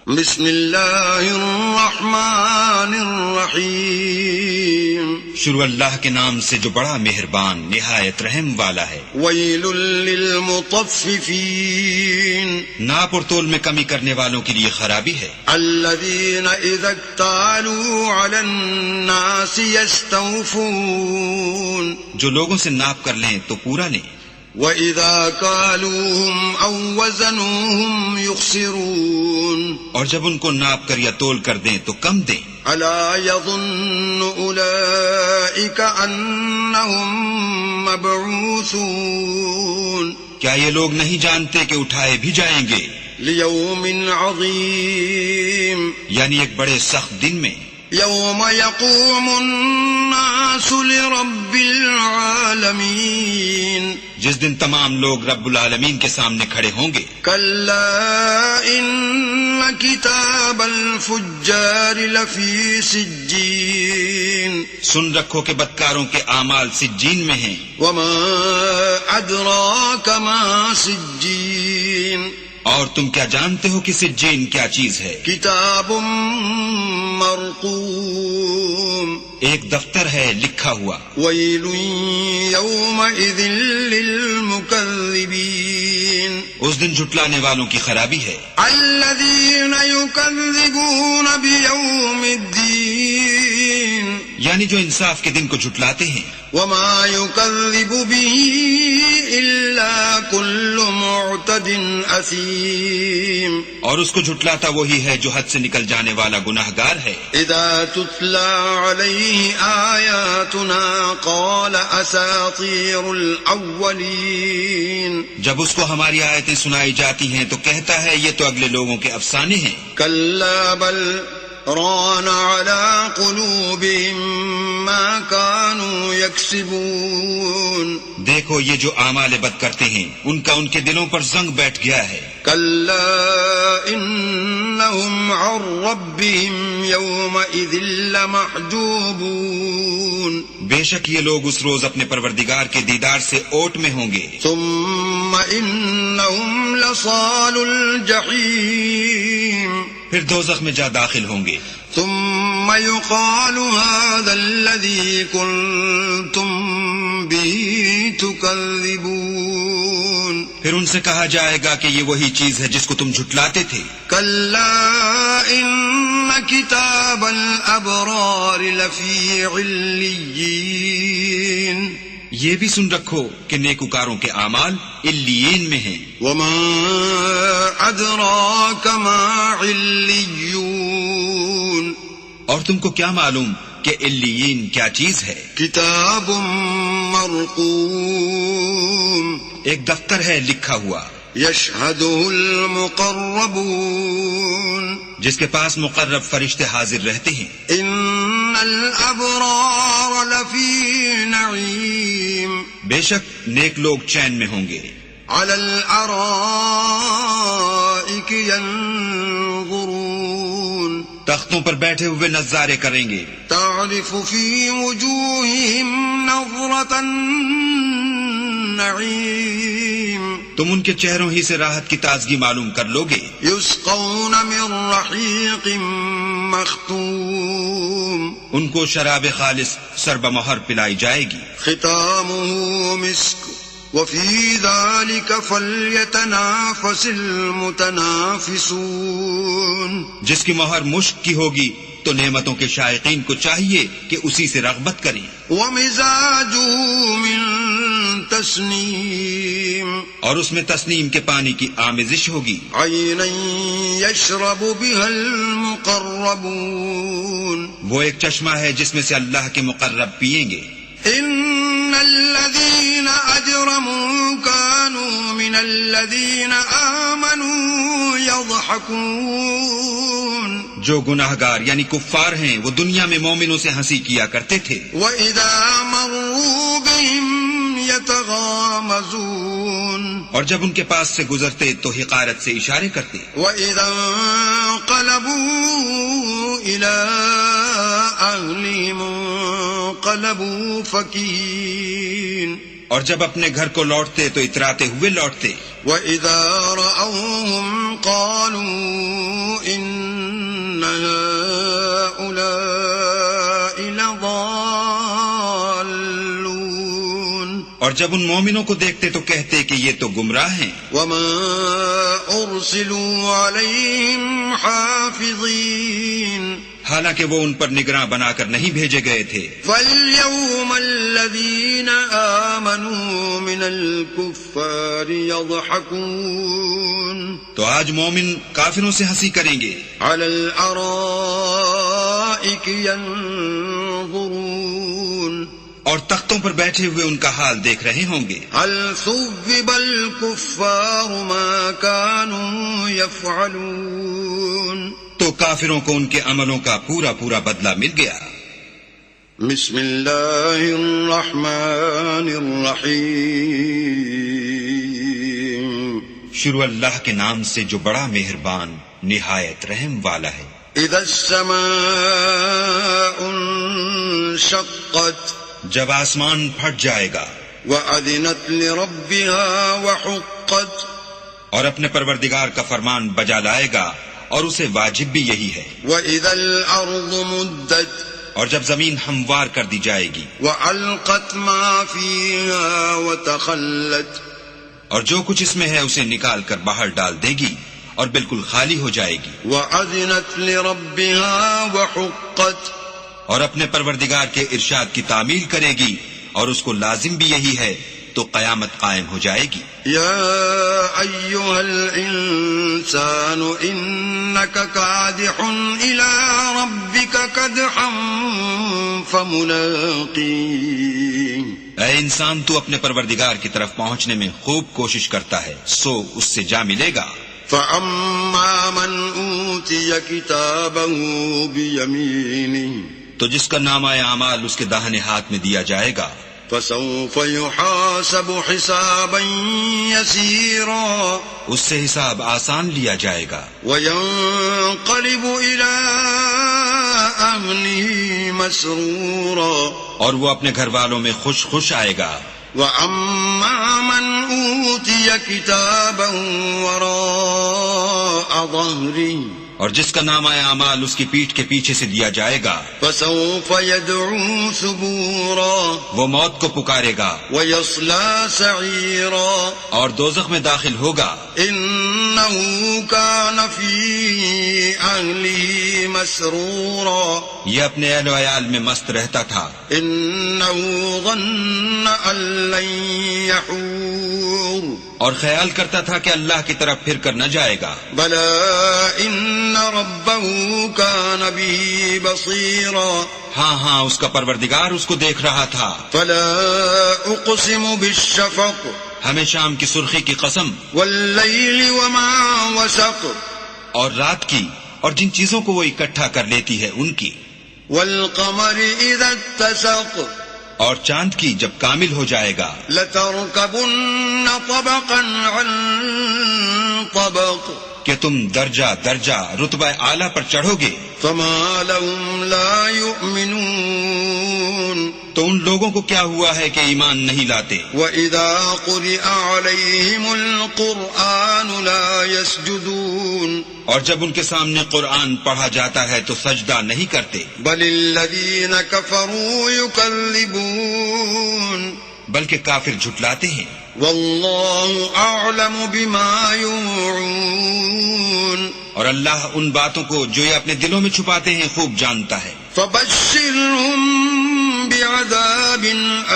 [SPEAKER 1] بسم اللہ الرحمن الرحیم،
[SPEAKER 2] شروع اللہ کے نام سے جو بڑا مہربان نہایت رحم والا ہے۔
[SPEAKER 1] ویل للمطففین،
[SPEAKER 2] ناپ اور تول میں کمی کرنے والوں کے لیے خرابی ہے۔
[SPEAKER 1] الذین اذا اکتالوا علی الناس یستوفون،
[SPEAKER 2] جو لوگوں سے ناپ کر لیں تو پورا لیں،
[SPEAKER 1] وَإِذَا كَالُوهُمْ أَوْ وَّزَنُوهُمْ يُخْسِرُونَ،
[SPEAKER 2] اور جب ان کو ناپ کر یا تول کر دیں تو کم دیں۔
[SPEAKER 1] أَلَا يَظُنُّ أُولَئِكَ أَنَّهُمْ مَبْعُوثُونَ،
[SPEAKER 2] کیا یہ لوگ نہیں جانتے کہ اٹھائے بھی جائیں گے
[SPEAKER 1] لِيَوْمٍ عَظِيمٍ،
[SPEAKER 2] یعنی ایک بڑے سخت دن میں،
[SPEAKER 1] يَوْمَ يَقُومُ النَّاسُ لِرَبِّ الْعَالَمِينَ،
[SPEAKER 2] جس دن تمام لوگ رب العالمین کے سامنے کھڑے ہوں گے۔
[SPEAKER 1] كَلَّا إِنَّ كِتَابَ الْفُجَّارِ لَفِي سِجِّينٍ،
[SPEAKER 2] سن رکھو کہ بدکاروں کے اعمال سجین میں ہیں۔
[SPEAKER 1] وَمَا أَدْرَاكَ مَا سِجِّينٌ،
[SPEAKER 2] اور تم کیا جانتے ہو کہ سجین کیا چیز ہے؟
[SPEAKER 1] كِتَابٌ مرقوم،
[SPEAKER 2] ایک دفتر ہے لکھا ہوا۔
[SPEAKER 1] وَيْلٌ يَوْمَئِذٍ لِّلْمُكَذِّبِينَ،
[SPEAKER 2] اس دن جھٹلانے والوں کی خرابی ہے۔
[SPEAKER 1] الَّذِينَ يُكَذِّبُونَ بِيَوْمِ الدِّينِ،
[SPEAKER 2] یعنی جو انصاف کے دن کو جھٹلاتے ہیں۔
[SPEAKER 1] وَمَا يُكَذِّبُ بِهِ إِلَّا كُلُّ مُعْتَدٍ أَثِيمٍ،
[SPEAKER 2] اور اس کو جھٹلاتا وہی ہے جو حد سے نکل جانے والا گناہگار ہے۔
[SPEAKER 1] إِذَا تُتْلَى عَلَيْهِ آيَاتُنَا قَالَ أَسَاطِيرُ الْأَوَّلِينَ،
[SPEAKER 2] جب اس کو ہماری آیتیں سنائی جاتی ہیں تو کہتا ہے یہ تو اگلے لوگوں کے افسانے ہیں۔
[SPEAKER 1] كَلَّا بَلْ رَانَ عَلَى قُلُوبِهِم مَّا كَانُوا يَكْسِبُونَ،
[SPEAKER 2] دیکھو یہ جو اعمال بد کرتے ہیں ان کا ان کے دلوں پر زنگ بیٹھ گیا ہے۔
[SPEAKER 1] كَلَّا إِنَّهُمْ عَن رَّبِّهِمْ يَوْمَئِذٍ لَّمَحْجُوبُونَ،
[SPEAKER 2] بے شک یہ لوگ اس روز اپنے پروردگار کے دیدار سے اوٹ میں ہوں گے۔
[SPEAKER 1] ثُمَّ إِنَّهُمْ لَصَالُو الْجَحِيمِ،
[SPEAKER 2] پھر دوزخ میں جا داخل ہوں گے۔
[SPEAKER 1] ثُمَّ يُقَالُ هَذَا الَّذِي كُنتُم بِهِ تُكَذِّبُونَ،
[SPEAKER 2] پھر ان سے کہا جائے گا کہ یہ وہی چیز ہے جس کو تم جھٹلاتے تھے۔
[SPEAKER 1] كَلَّا إِنَّ كِتَابَ الْأَبْرَارِ لَفِي عِلِّيِّينَ،
[SPEAKER 2] یہ بھی سن رکھو کہ نیکوکاروں کے اعمال علیین میں ہیں۔
[SPEAKER 1] وَمَا أَدْرَاكَ مَا عِلِّيُّونَ،
[SPEAKER 2] اور تم کو کیا معلوم کہ علیین کیا چیز ہے؟
[SPEAKER 1] كِتَابٌ مرقوم،
[SPEAKER 2] ایک دفتر ہے لکھا ہوا
[SPEAKER 1] يَشْهَدُهُ الْمُقَرَّبُونَ،
[SPEAKER 2] جس کے پاس مقرب فرشتے حاضر رہتے ہیں۔
[SPEAKER 1] إِنَّ الْأَبْرَارَ لَفِي نَعِيمٍ،
[SPEAKER 2] بے شک نیک لوگ چین میں ہوں گے۔
[SPEAKER 1] عَلَى الْأَرَائِكِ يَنظُرُونَ،
[SPEAKER 2] تختوں پر بیٹھے ہوئے نظارے کریں گے۔
[SPEAKER 1] تَعْرِفُ فِي وُجُوهِهِمْ نَظْرَةَ النَّعِيمِ،
[SPEAKER 2] تم ان کے چہروں ہی سے راحت کی تازگی معلوم کر لو گے۔
[SPEAKER 1] يُسْقَوْنَ مِن رَّحِيقٍ مَّخْتُومٍ،
[SPEAKER 2] ان کو شراب خالص سرب مہر پلائی جائے گی۔
[SPEAKER 1] ختامه مسك وفي ذلك فليتنافس المتنافسون،
[SPEAKER 2] جس کی مہر مشک کی ہوگی تو نعمتوں کے شائقین کو چاہیے کہ اسی سے رغبت کریں۔
[SPEAKER 1] ومزاجه من تسنیم،
[SPEAKER 2] اور اس میں تسنیم کے پانی کی آمیزش ہوگی۔
[SPEAKER 1] عینا یشرب بها المقربون،
[SPEAKER 2] وہ ایک چشمہ ہے جس میں سے اللہ کے مقرب پئیں گے۔
[SPEAKER 1] ان الذين اجرموا كانوا من الذين آمنوا يضحكون،
[SPEAKER 2] جو گناہگار یعنی کفار ہیں وہ دنیا میں مومنوں سے ہنسی کیا کرتے تھے۔
[SPEAKER 1] وَإِذَا مَرُّوا بِهِمْ يَتَغَامَزُونَ،
[SPEAKER 2] اور جب ان کے پاس سے گزرتے تو حقارت سے اشارے کرتے۔
[SPEAKER 1] وَإِذَا انقلبوا إِلَىٰ أَهْلِهِمْ انقلبوا فَكِهِينَ،
[SPEAKER 2] اور جب اپنے گھر کو لوٹتے تو اتراتے ہوئے لوٹتے۔
[SPEAKER 1] وَإِذَا رَأَوْهُمْ قَالُوا إِنَّ هَٰؤُلَاءِ لَضَالُّونَ،
[SPEAKER 2] اور جب ان مومنوں کو دیکھتے تو کہتے کہ یہ تو گمراہ ہیں.
[SPEAKER 1] وما أرسلوا عليهم حافظين
[SPEAKER 2] حالانکہ وہ ان پر نگراں بنا کر نہیں بھیجے گئے تھے.
[SPEAKER 1] فاليوم الذين آمنوا من الكفار يضحكون
[SPEAKER 2] تو آج مومن کافروں سے ہنسی کریں گے.
[SPEAKER 1] على الأرائك ينظرون
[SPEAKER 2] اور تختوں پر بیٹھے ہوئے ان کا حال دیکھ رہے ہوں گے.
[SPEAKER 1] هل ثوب الكفار ما كانوا يفعلون
[SPEAKER 2] تو کافروں کو ان کے عملوں کا پورا پورا بدلہ مل گیا.
[SPEAKER 1] بسم اللہ الرحمن الرحیم
[SPEAKER 2] شروع اللہ کے نام سے جو بڑا مہربان نہایت رحم والا ہے.
[SPEAKER 1] اذا السماء انشقت
[SPEAKER 2] جب آسمان پھٹ جائے گا.
[SPEAKER 1] وأذنت لربها وحقت
[SPEAKER 2] اور اپنے پروردگار کا فرمان بجا لائے گا اور اسے واجب بھی یہی ہے.
[SPEAKER 1] وإذا الأرض مدت
[SPEAKER 2] اور جب زمین ہموار کر دی جائے گی.
[SPEAKER 1] وألقت ما فيها وتخلت
[SPEAKER 2] اور جو کچھ اس میں ہے اسے نکال کر باہر ڈال دے گی اور بالکل خالی ہو جائے گی.
[SPEAKER 1] وأذنت لربها وحقت
[SPEAKER 2] اور اپنے پروردگار کے ارشاد کی تعمیل کرے گی اور اس کو لازم بھی یہی ہے تو قیامت قائم ہو جائے گی.
[SPEAKER 1] یا ایھا الانسان انک کادح الی ربک کدحا فملاقیہ.
[SPEAKER 2] اے انسان تو اپنے پروردگار کی طرف پہنچنے میں خوب کوشش کرتا ہے سو اس سے جا ملے گا.
[SPEAKER 1] فاما من اوتی کتابہ بیمینہ
[SPEAKER 2] تو جس کا نامہ اعمال اس کے داہنے ہاتھ میں دیا جائے گا.
[SPEAKER 1] فسوف يحاسب حسابا يسيرا
[SPEAKER 2] اس سے حساب آسان لیا جائے گا.
[SPEAKER 1] وينقلب إلى أهله مسرورا
[SPEAKER 2] اور وہ اپنے گھر والوں میں خوش خوش آئے گا.
[SPEAKER 1] وأما من أوتي كتابا وراء ظهره
[SPEAKER 2] اور جس کا نامہ اعمال اس کی پیٹھ کے پیچھے سے دیا جائے گا.
[SPEAKER 1] فسوف يدعو ثبورا
[SPEAKER 2] وہ موت کو پکارے گا.
[SPEAKER 1] ويصلى سعيرا
[SPEAKER 2] اور دوزخ میں داخل ہوگا.
[SPEAKER 1] إنه كان في أهله مسرورا
[SPEAKER 2] یہ اپنے اہل و عیال میں مست رہتا تھا.
[SPEAKER 1] إنه ظن أن لن يحور
[SPEAKER 2] اور خیال کرتا تھا کہ اللہ کی طرف پھر کر نہ جائے گا.
[SPEAKER 1] بلى إن ربه كان به بصيرا
[SPEAKER 2] ہاں اس کا پروردگار اس کو دیکھ رہا تھا.
[SPEAKER 1] فلا أقسم بالشفق
[SPEAKER 2] ہمیں شام کی سرخی کی قسم
[SPEAKER 1] والليل وما وسق
[SPEAKER 2] اور رات کی اور جن چیزوں کو وہ اکٹھا کر لیتی ہے ان کی.
[SPEAKER 1] والقمر إذا اتسق
[SPEAKER 2] اور چاند کی جب کامل ہو جائے گا.
[SPEAKER 1] لتركبن طبقا عن طبق
[SPEAKER 2] کہ تم درجہ درجہ رتبہ اعلیٰ پر چڑھو گے.
[SPEAKER 1] فما لهم لا يؤمنون
[SPEAKER 2] تو ان لوگوں کو کیا ہوا ہے کہ ایمان نہیں لاتے.
[SPEAKER 1] وإذا قرئ عليهم القرآن لا يسجدون
[SPEAKER 2] اور جب ان کے سامنے قرآن پڑھا جاتا ہے تو سجدہ نہیں کرتے.
[SPEAKER 1] بل الذين كفروا يكذبون
[SPEAKER 2] بلکہ کافر جھٹلاتے ہیں.
[SPEAKER 1] والله أعلم بما يوعون
[SPEAKER 2] اور اللہ ان باتوں کو جو یہ اپنے دلوں میں چھپاتے ہیں خوب جانتا ہے.
[SPEAKER 1] فبشرهم بعذاب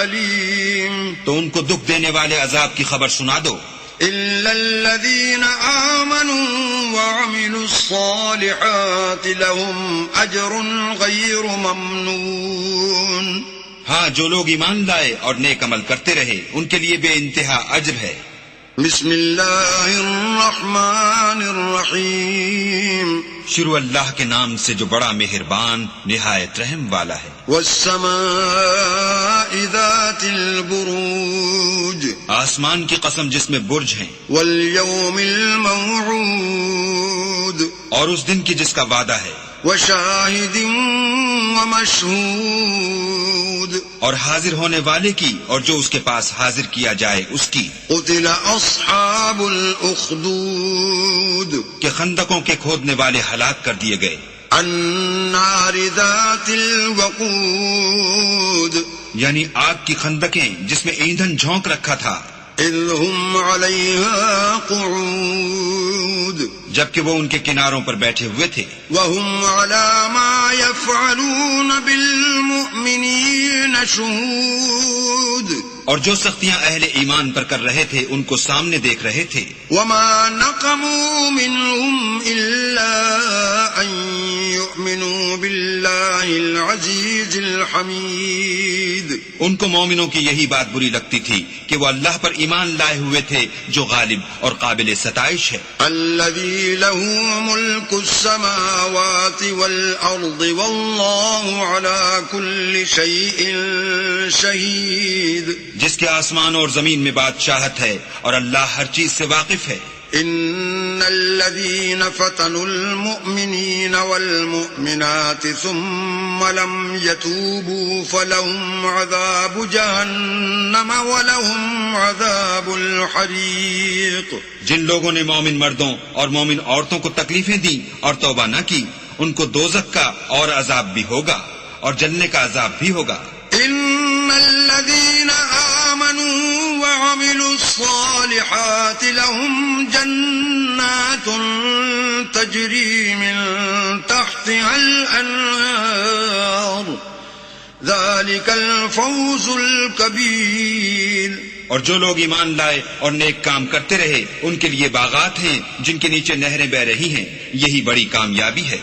[SPEAKER 1] أليم
[SPEAKER 2] تو ان کو دکھ دینے والے عذاب کی خبر سنا دو.
[SPEAKER 1] إلا الذين آمنوا وعملوا الصالحات لهم أجر غير ممنون.
[SPEAKER 2] ہاں جو لوگ ایمان لائے اور نیک عمل کرتے رہے ان کے لیے بے انتہا اجر ہے.
[SPEAKER 1] بسم اللہ الرحمن الرحیم
[SPEAKER 2] شروع اللہ کے نام سے جو بڑا مہربان نہایت رحم والا ہے.
[SPEAKER 1] والسماء ذات البروج
[SPEAKER 2] آسمان کی قسم جس میں برج ہیں.
[SPEAKER 1] والیوم الموعود
[SPEAKER 2] اور اس دن کی جس کا وعدہ ہے.
[SPEAKER 1] وشاہد ومشہود
[SPEAKER 2] اور حاضر ہونے والے کی اور جو اس کے پاس حاضر کیا جائے اس کی.
[SPEAKER 1] قتل اصحاب الاخدود
[SPEAKER 2] کہ خندقوں کے کھودنے والے ہلاک کر دیے گئے.
[SPEAKER 1] النار ذات الوقود
[SPEAKER 2] یعنی آگ کی خندقیں جس میں ایندھن جھونک رکھا تھا،
[SPEAKER 1] إذ هم عليها قعود
[SPEAKER 2] جبکہ وہ ان کے کناروں پر بیٹھے ہوئے تھے،
[SPEAKER 1] وهم على ما يفعلون بالمؤمنين شهود
[SPEAKER 2] اور جو سختیاں اہل ایمان پر کر رہے تھے ان کو سامنے دیکھ رہے تھے۔
[SPEAKER 1] وما نقموا منهم إلا أن يؤمنوا بالله العزيز الحميد
[SPEAKER 2] ان کو مومنوں کی یہی بات بری لگتی تھی کہ وہ اللہ پر ایمان لائے ہوئے تھے جو غالب اور قابل ستائش ہے،
[SPEAKER 1] الذي له ملك السماوات والأرض والله على كل شيء شهيد
[SPEAKER 2] جس کے آسمان اور زمین میں بادشاہت ہے اور اللہ ہر چیز سے واقف ہے۔
[SPEAKER 1] إن الذين فتنوا المؤمنين والمؤمنات ثم لم يتوبوا فلهم عذاب جهنم ولهم عذاب الحريق
[SPEAKER 2] جن لوگوں نے مومن مردوں اور مومن عورتوں کو تکلیفیں دیں اور توبہ نہ کی ان کو دوزخ کا اور عذاب بھی ہوگا اور جلنے کا عذاب بھی ہوگا۔
[SPEAKER 1] إن الذين آمنوا وعملوا الصالحات لهم جنات تجري من تحتها الأنهار ذلك الفوز الكبير
[SPEAKER 2] اور جو لوگ ایمان لائے اور نیک کام کرتے رہے ان کے لیے باغات ہیں جن کے نیچے نہریں بہ رہی ہیں، یہی بڑی کامیابی ہے۔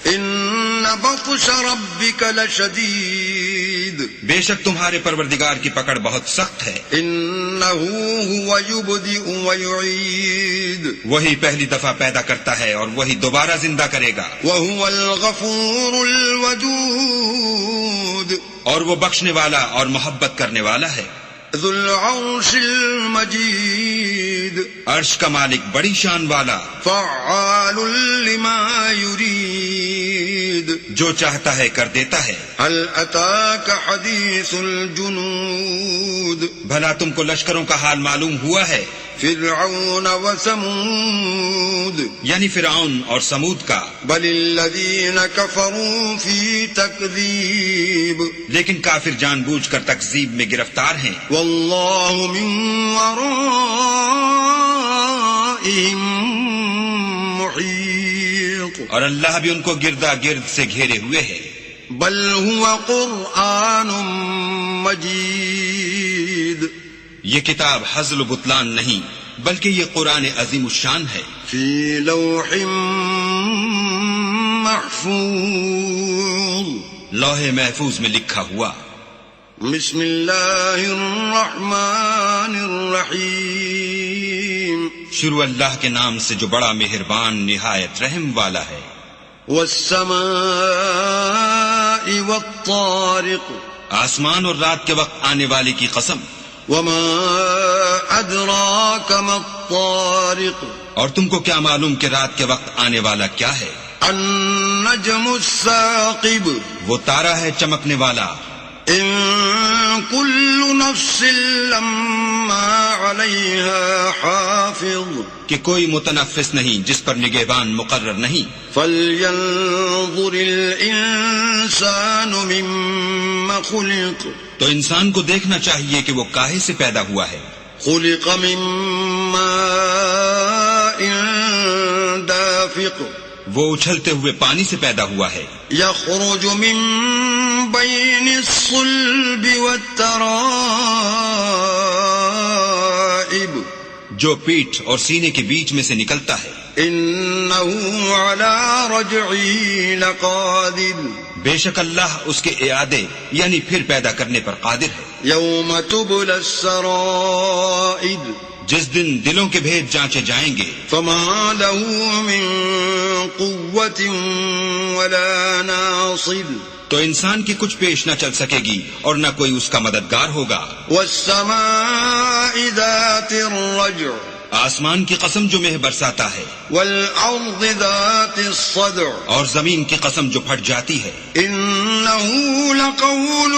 [SPEAKER 1] إن بطش ربك لشديد
[SPEAKER 2] بے شک تمہارے پروردگار کی پکڑ بہت سخت ہے،
[SPEAKER 1] إنه هو يبدئ ويعيد
[SPEAKER 2] وہی پہلی دفعہ پیدا کرتا ہے اور وہی دوبارہ زندہ کرے گا،
[SPEAKER 1] وهو الغفور الودود
[SPEAKER 2] اور وہ بخشنے والا اور محبت کرنے والا ہے۔
[SPEAKER 1] ذو العرش المجيد
[SPEAKER 2] عرش کا مالک بڑی شان والا،
[SPEAKER 1] فعال لما يريد
[SPEAKER 2] جو چاہتا ہے کر دیتا ہے۔
[SPEAKER 1] هل أتاك حديث الجنود
[SPEAKER 2] بھلا تم کو لشکروں کا حال معلوم ہوا ہے؟
[SPEAKER 1] فرعون وثمود
[SPEAKER 2] یعنی فرعون اور سمود کا۔
[SPEAKER 1] بل الذين كفروا في تكذيب
[SPEAKER 2] لیکن کافر جان بوجھ کر تکذیب میں گرفتار ہیں،
[SPEAKER 1] والله من ورائهم محيط
[SPEAKER 2] اور اللہ بھی ان کو گردا گرد سے گھیرے ہوئے ہے۔
[SPEAKER 1] بل هو قرآن مجيد
[SPEAKER 2] یہ کتاب حزل و بطلان نہیں بلکہ یہ قرآن عظیم الشان ہے،
[SPEAKER 1] في لوح محفوظ
[SPEAKER 2] لوح محفوظ میں لکھا ہوا۔
[SPEAKER 1] بسم الله الرحمن الرحيم
[SPEAKER 2] شروع اللہ کے نام سے جو بڑا مہربان نہایت رحم والا ہے۔
[SPEAKER 1] والسماء والطارق
[SPEAKER 2] آسمان اور رات کے وقت آنے والے کی قسم،
[SPEAKER 1] وما أدراك ما الطارق
[SPEAKER 2] اور تم کو کیا معلوم کہ رات کے وقت آنے والا کیا ہے؟
[SPEAKER 1] النجم الثاقب
[SPEAKER 2] وہ تارا ہے چمکنے والا۔
[SPEAKER 1] إن كل نفس لما عليها حافظ
[SPEAKER 2] کہ کوئی متنفس نہیں جس پر نگہبان مقرر نہیں۔
[SPEAKER 1] فلينظر الإنسان مما خلق
[SPEAKER 2] تو انسان کو دیکھنا چاہیے کہ وہ کاہے سے پیدا ہوا ہے۔
[SPEAKER 1] خلق من ماء دافق
[SPEAKER 2] وہ اچھلتے ہوئے پانی سے پیدا ہوا ہے،
[SPEAKER 1] يخرج من بين الصلب والترائب
[SPEAKER 2] جو پیٹھ اور سینے کے بیچ میں سے نکلتا ہے۔
[SPEAKER 1] إنه على رجعه لقادر
[SPEAKER 2] بے شک اللہ اس کے اعادے یعنی پھر پیدا کرنے پر قادر ہے۔
[SPEAKER 1] يوم تبلى السرائر
[SPEAKER 2] جس دن دلوں کے بھید جانچے جائیں گے،
[SPEAKER 1] فما له من قوة ولا ناصر
[SPEAKER 2] تو انسان کی کچھ پیش نہ چل سکے گی اور نہ کوئی اس کا مددگار ہوگا۔
[SPEAKER 1] والسماء ذات الرجع
[SPEAKER 2] آسمان کی قسم جو مہ برساتا ہے،
[SPEAKER 1] والأرض ذات الصدع
[SPEAKER 2] اور زمین کی قسم جو پھٹ جاتی ہے،
[SPEAKER 1] إنه لقول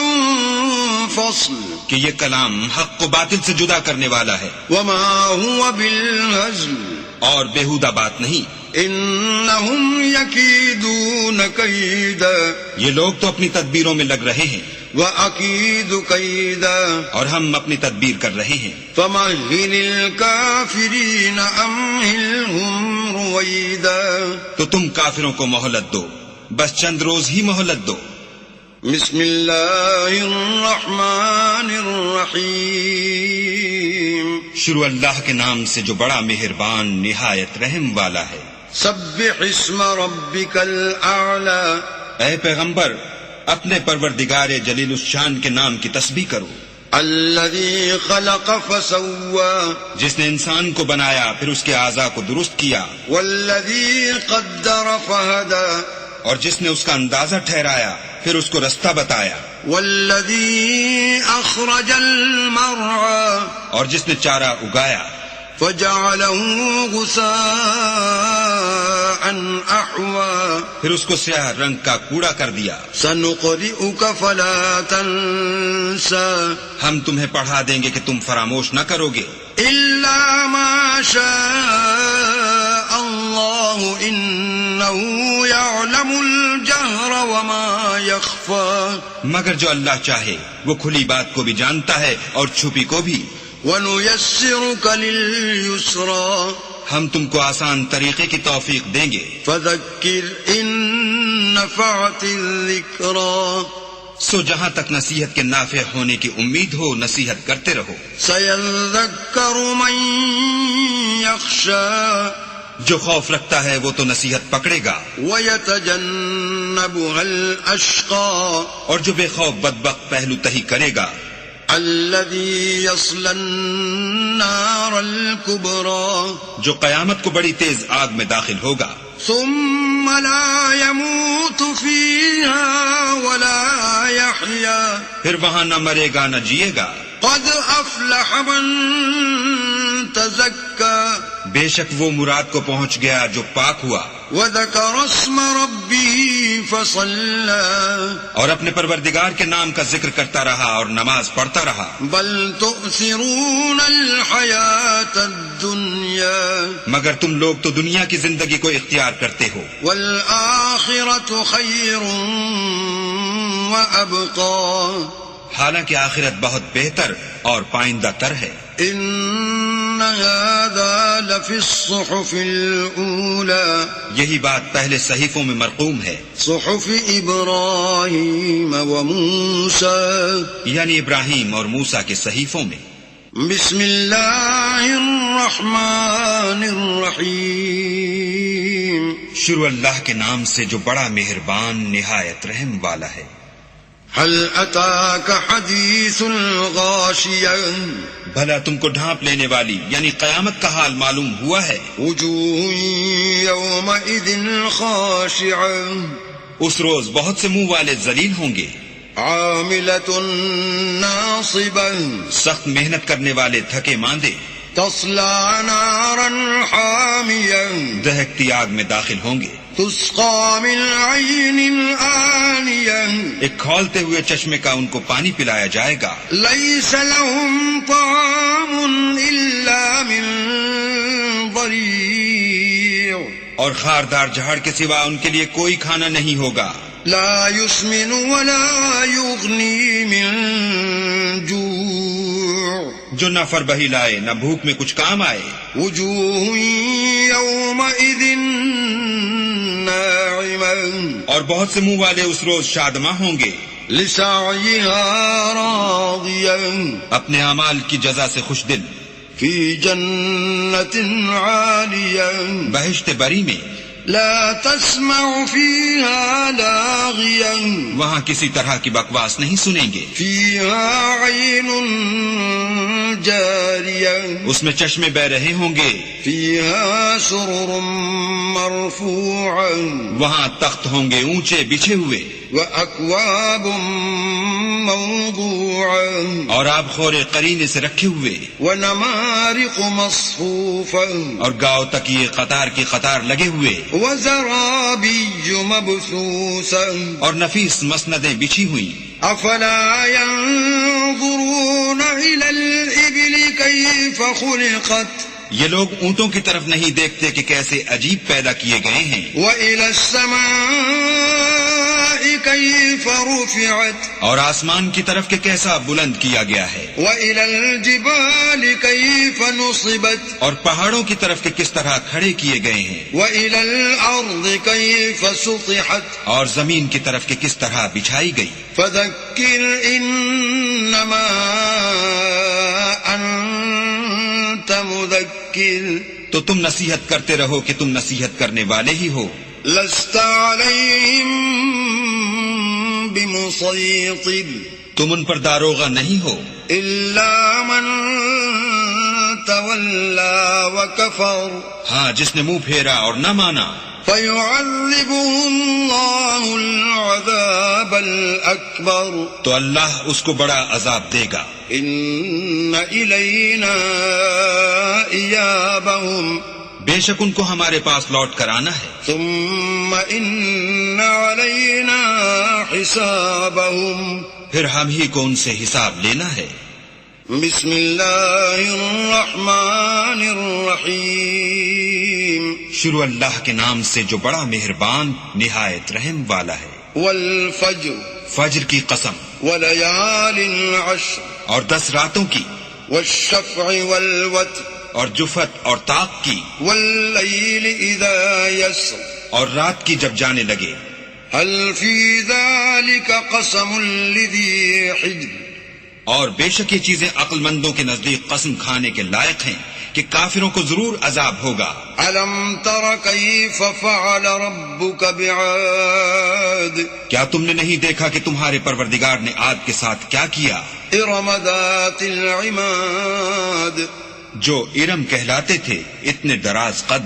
[SPEAKER 1] فصل
[SPEAKER 2] کہ یہ کلام حق کو باطل سے جدا کرنے والا ہے
[SPEAKER 1] وما هو بالهزل
[SPEAKER 2] اور بیہودہ بات نہیں۔
[SPEAKER 1] إنهم يكيدون يكيدون كيدا
[SPEAKER 2] یہ لوگ تو اپنی تدبیروں میں لگ رہے ہیں
[SPEAKER 1] وأكيد كيدا
[SPEAKER 2] اور ہم اپنی تدبیر کر رہے ہیں.
[SPEAKER 1] فمهل الكافرين أمهلهم رويدا.
[SPEAKER 2] تو تم کافروں کو مہلت دو، بس چند روز ہی مہلت دو.
[SPEAKER 1] بسم اللہ الرحمن الرحیم.
[SPEAKER 2] شروع اللہ کے نام سے جو بڑا مہربان نہایت رحم والا ہے.
[SPEAKER 1] سبح اسم ربک الاعلی.
[SPEAKER 2] اے پیغمبر اپنے پروردگار جلیل الشان کے نام کی تسبیح کرو.
[SPEAKER 1] الذی خلق فسوى.
[SPEAKER 2] جس نے انسان کو بنایا پھر اس کے اعضاء کو درست کیا.
[SPEAKER 1] والذی قدر فہدى.
[SPEAKER 2] اور جس نے اس کا اندازہ ٹھہرایا پھر اس کو رستہ بتایا.
[SPEAKER 1] والذی اخرج المرعى.
[SPEAKER 2] اور جس نے چارہ اگایا.
[SPEAKER 1] فجعله غثاء احوى.
[SPEAKER 2] پھر اس کو سیاہ رنگ کا کوڑا کر دیا.
[SPEAKER 1] سنقرئك فلا تنسى.
[SPEAKER 2] ہم تمہیں پڑھا دیں گے کہ تم فراموش نہ کرو گے.
[SPEAKER 1] الا ما شاء الله انه يعلم الجهر وما يخفى.
[SPEAKER 2] مگر جو اللہ چاہے وہ کھلی بات کو بھی جانتا ہے اور چھپی کو بھی.
[SPEAKER 1] وَنُيَسِّرُكَ لِلْيُسْرَى.
[SPEAKER 2] ہم تم کو آسان طریقے کی توفیق دیں گے.
[SPEAKER 1] فَذَكِّرْ إِن نَّفَعَتِ الذِّكْرَى.
[SPEAKER 2] سو جہاں تک نصیحت کے نافع ہونے کی امید ہو نصیحت کرتے رہو.
[SPEAKER 1] سَيَذَّكَّرُ مَن يَخْشَى.
[SPEAKER 2] جو خوف رکھتا ہے وہ تو نصیحت پکڑے گا.
[SPEAKER 1] وَيَتَجَنَّبُهَا الْأَشْقَى.
[SPEAKER 2] اور جو بے خوف بدبخت پہلو تہی کرے گا.
[SPEAKER 1] الذي يصلى النار الكبرى.
[SPEAKER 2] جو قیامت کو بڑی تیز آگ میں داخل ہوگا.
[SPEAKER 1] ثم لا يموت فيها ولا يحيا.
[SPEAKER 2] پھر وہاں نہ مرے گا نہ جیے گا.
[SPEAKER 1] قد افلح من تزكى.
[SPEAKER 2] بے شک وہ مراد کو پہنچ گیا جو پاک ہوا.
[SPEAKER 1] وذكر اسم ربه فصلى.
[SPEAKER 2] اور اپنے پروردگار کے نام کا ذکر کرتا رہا اور نماز پڑھتا رہا.
[SPEAKER 1] بل تؤثرون الحياة الدنيا.
[SPEAKER 2] مگر تم لوگ تو دنیا کی زندگی کو اختیار کرتے ہو.
[SPEAKER 1] والآخرة خير وأبقى.
[SPEAKER 2] حالانکہ آخرت بہت بہتر اور پائندہ تر ہے.
[SPEAKER 1] ان هذا لفی الصحف الاولى.
[SPEAKER 2] یہی بات پہلے صحیفوں میں مرقوم ہے.
[SPEAKER 1] صحف ابراہیم وموسى.
[SPEAKER 2] یعنی ابراہیم اور موسیٰ کے صحیفوں میں.
[SPEAKER 1] بسم اللہ الرحمن الرحیم.
[SPEAKER 2] شروع اللہ کے نام سے جو بڑا مہربان نہایت رحم والا ہے.
[SPEAKER 1] هل اتاك حدیث الغاشیہ.
[SPEAKER 2] بھلا تم کو ڈھانپ لینے والی یعنی قیامت کا حال معلوم ہوا ہے.
[SPEAKER 1] وجوہ یومئذ خاشعہ.
[SPEAKER 2] اس روز بہت سے منہ والے ذلیل ہوں گے.
[SPEAKER 1] عاملۃ ناصبہ.
[SPEAKER 2] سخت محنت کرنے والے تھکے ماندے.
[SPEAKER 1] تصلی نارا حامیہ.
[SPEAKER 2] دہکتی آگ میں داخل ہوں گے.
[SPEAKER 1] تسقى من عین آنیہ.
[SPEAKER 2] ایک کھولتے ہوئے چشمے کا ان کو پانی پلایا جائے گا.
[SPEAKER 1] لیس لهم طعام الا من ضریع.
[SPEAKER 2] اور خاردار جھاڑ کے سوا ان کے لیے کوئی کھانا نہیں ہوگا.
[SPEAKER 1] لا يسمن ولا يغني من جوع.
[SPEAKER 2] جو نہ فربہی لائے نہ بھوک میں کچھ کام آئے.
[SPEAKER 1] وجوہ یومئذ ناعمہ.
[SPEAKER 2] اور بہت سے منہ والے اس روز شادماں ہوں گے.
[SPEAKER 1] لسعیہا راضیہ.
[SPEAKER 2] اپنے اعمال کی جزا سے خوش دل.
[SPEAKER 1] فی جنت عالیہ.
[SPEAKER 2] بہشت بری میں.
[SPEAKER 1] لا تسمع فيها لاغيا.
[SPEAKER 2] وہاں کسی طرح کی بکواس نہیں سنیں گے.
[SPEAKER 1] فيها عين جارية.
[SPEAKER 2] اس میں چشمے بہ رہے ہوں گے.
[SPEAKER 1] فيها سرر مرفوعة.
[SPEAKER 2] وہاں تخت ہوں گے اونچے بچھے ہوئے.
[SPEAKER 1] وأكواب موضوعة.
[SPEAKER 2] اور آب خورے قرینے سے رکھے ہوئے.
[SPEAKER 1] ونمارق مصفوفة.
[SPEAKER 2] اور گاؤ تک یہ قطار کی قطار لگے ہوئے.
[SPEAKER 1] وزرابي مبثوثة.
[SPEAKER 2] اور نفیس مسندیں بچھی ہوئی.
[SPEAKER 1] افلا ينظرون الى الابل كيف خلقت.
[SPEAKER 2] یہ لوگ اونٹوں کی طرف نہیں دیکھتے کہ کیسے عجیب پیدا کیے گئے ہیں.
[SPEAKER 1] وإلى السماء كيف رفعت
[SPEAKER 2] اور آسمان کی طرف کہ کیسا بلند کیا گیا ہے.
[SPEAKER 1] وإلى الجبال كيف نصبت
[SPEAKER 2] اور پہاڑوں کی طرف کہ کس طرح کھڑے کیے گئے ہیں.
[SPEAKER 1] وإلى الأرض كيف سطحت
[SPEAKER 2] اور زمین کی طرف کہ کس طرح بچھائی گئی.
[SPEAKER 1] فذكر إنما أنت مذكر
[SPEAKER 2] تو تم نصیحت کرتے رہو کہ تم نصیحت کرنے والے ہی ہو.
[SPEAKER 1] لست عليهم بمسيطر
[SPEAKER 2] تم ان پر داروغہ نہیں ہو
[SPEAKER 1] إلا من تولى وكفر
[SPEAKER 2] ہاں جس نے منہ پھیرا اور نہ مانا.
[SPEAKER 1] فيعذبه الله العذاب الأكبر
[SPEAKER 2] تو اللہ اس کو بڑا عذاب دے گا.
[SPEAKER 1] إن إلينا إيابهم
[SPEAKER 2] بے شک ان کو ہمارے پاس لوٹ کر آنا ہے.
[SPEAKER 1] ثم إن علينا حسابهم
[SPEAKER 2] پھر ہم ہی کو ان سے حساب لینا ہے.
[SPEAKER 1] بسم الله الرحمن الرحيم
[SPEAKER 2] شروع اللہ کے نام سے جو بڑا مہربان نہایت رحم والا ہے.
[SPEAKER 1] والفجر
[SPEAKER 2] فجر کی قسم
[SPEAKER 1] وليال عشر
[SPEAKER 2] اور 10 راتوں کی
[SPEAKER 1] والشفع والوتر
[SPEAKER 2] اور جفت اور طاق کی
[SPEAKER 1] والليل إذا يسر
[SPEAKER 2] اور رات کی جب جانے لگے.
[SPEAKER 1] هل في ذلك قسم لذي حجر
[SPEAKER 2] اور بے شک یہ چیزیں عقل مندوں کے نزدیک قسم کھانے کے لائق ہیں کہ کافروں کو ضرور عذاب ہوگا.
[SPEAKER 1] ألم تر كيف فعل ربك بعاد
[SPEAKER 2] کیا تم نے نہیں دیکھا کہ تمہارے پروردگار نے عاد کے ساتھ کیا کیا
[SPEAKER 1] إرم ذات العماد
[SPEAKER 2] جو ارم کہلاتے تھے اتنے دراز قد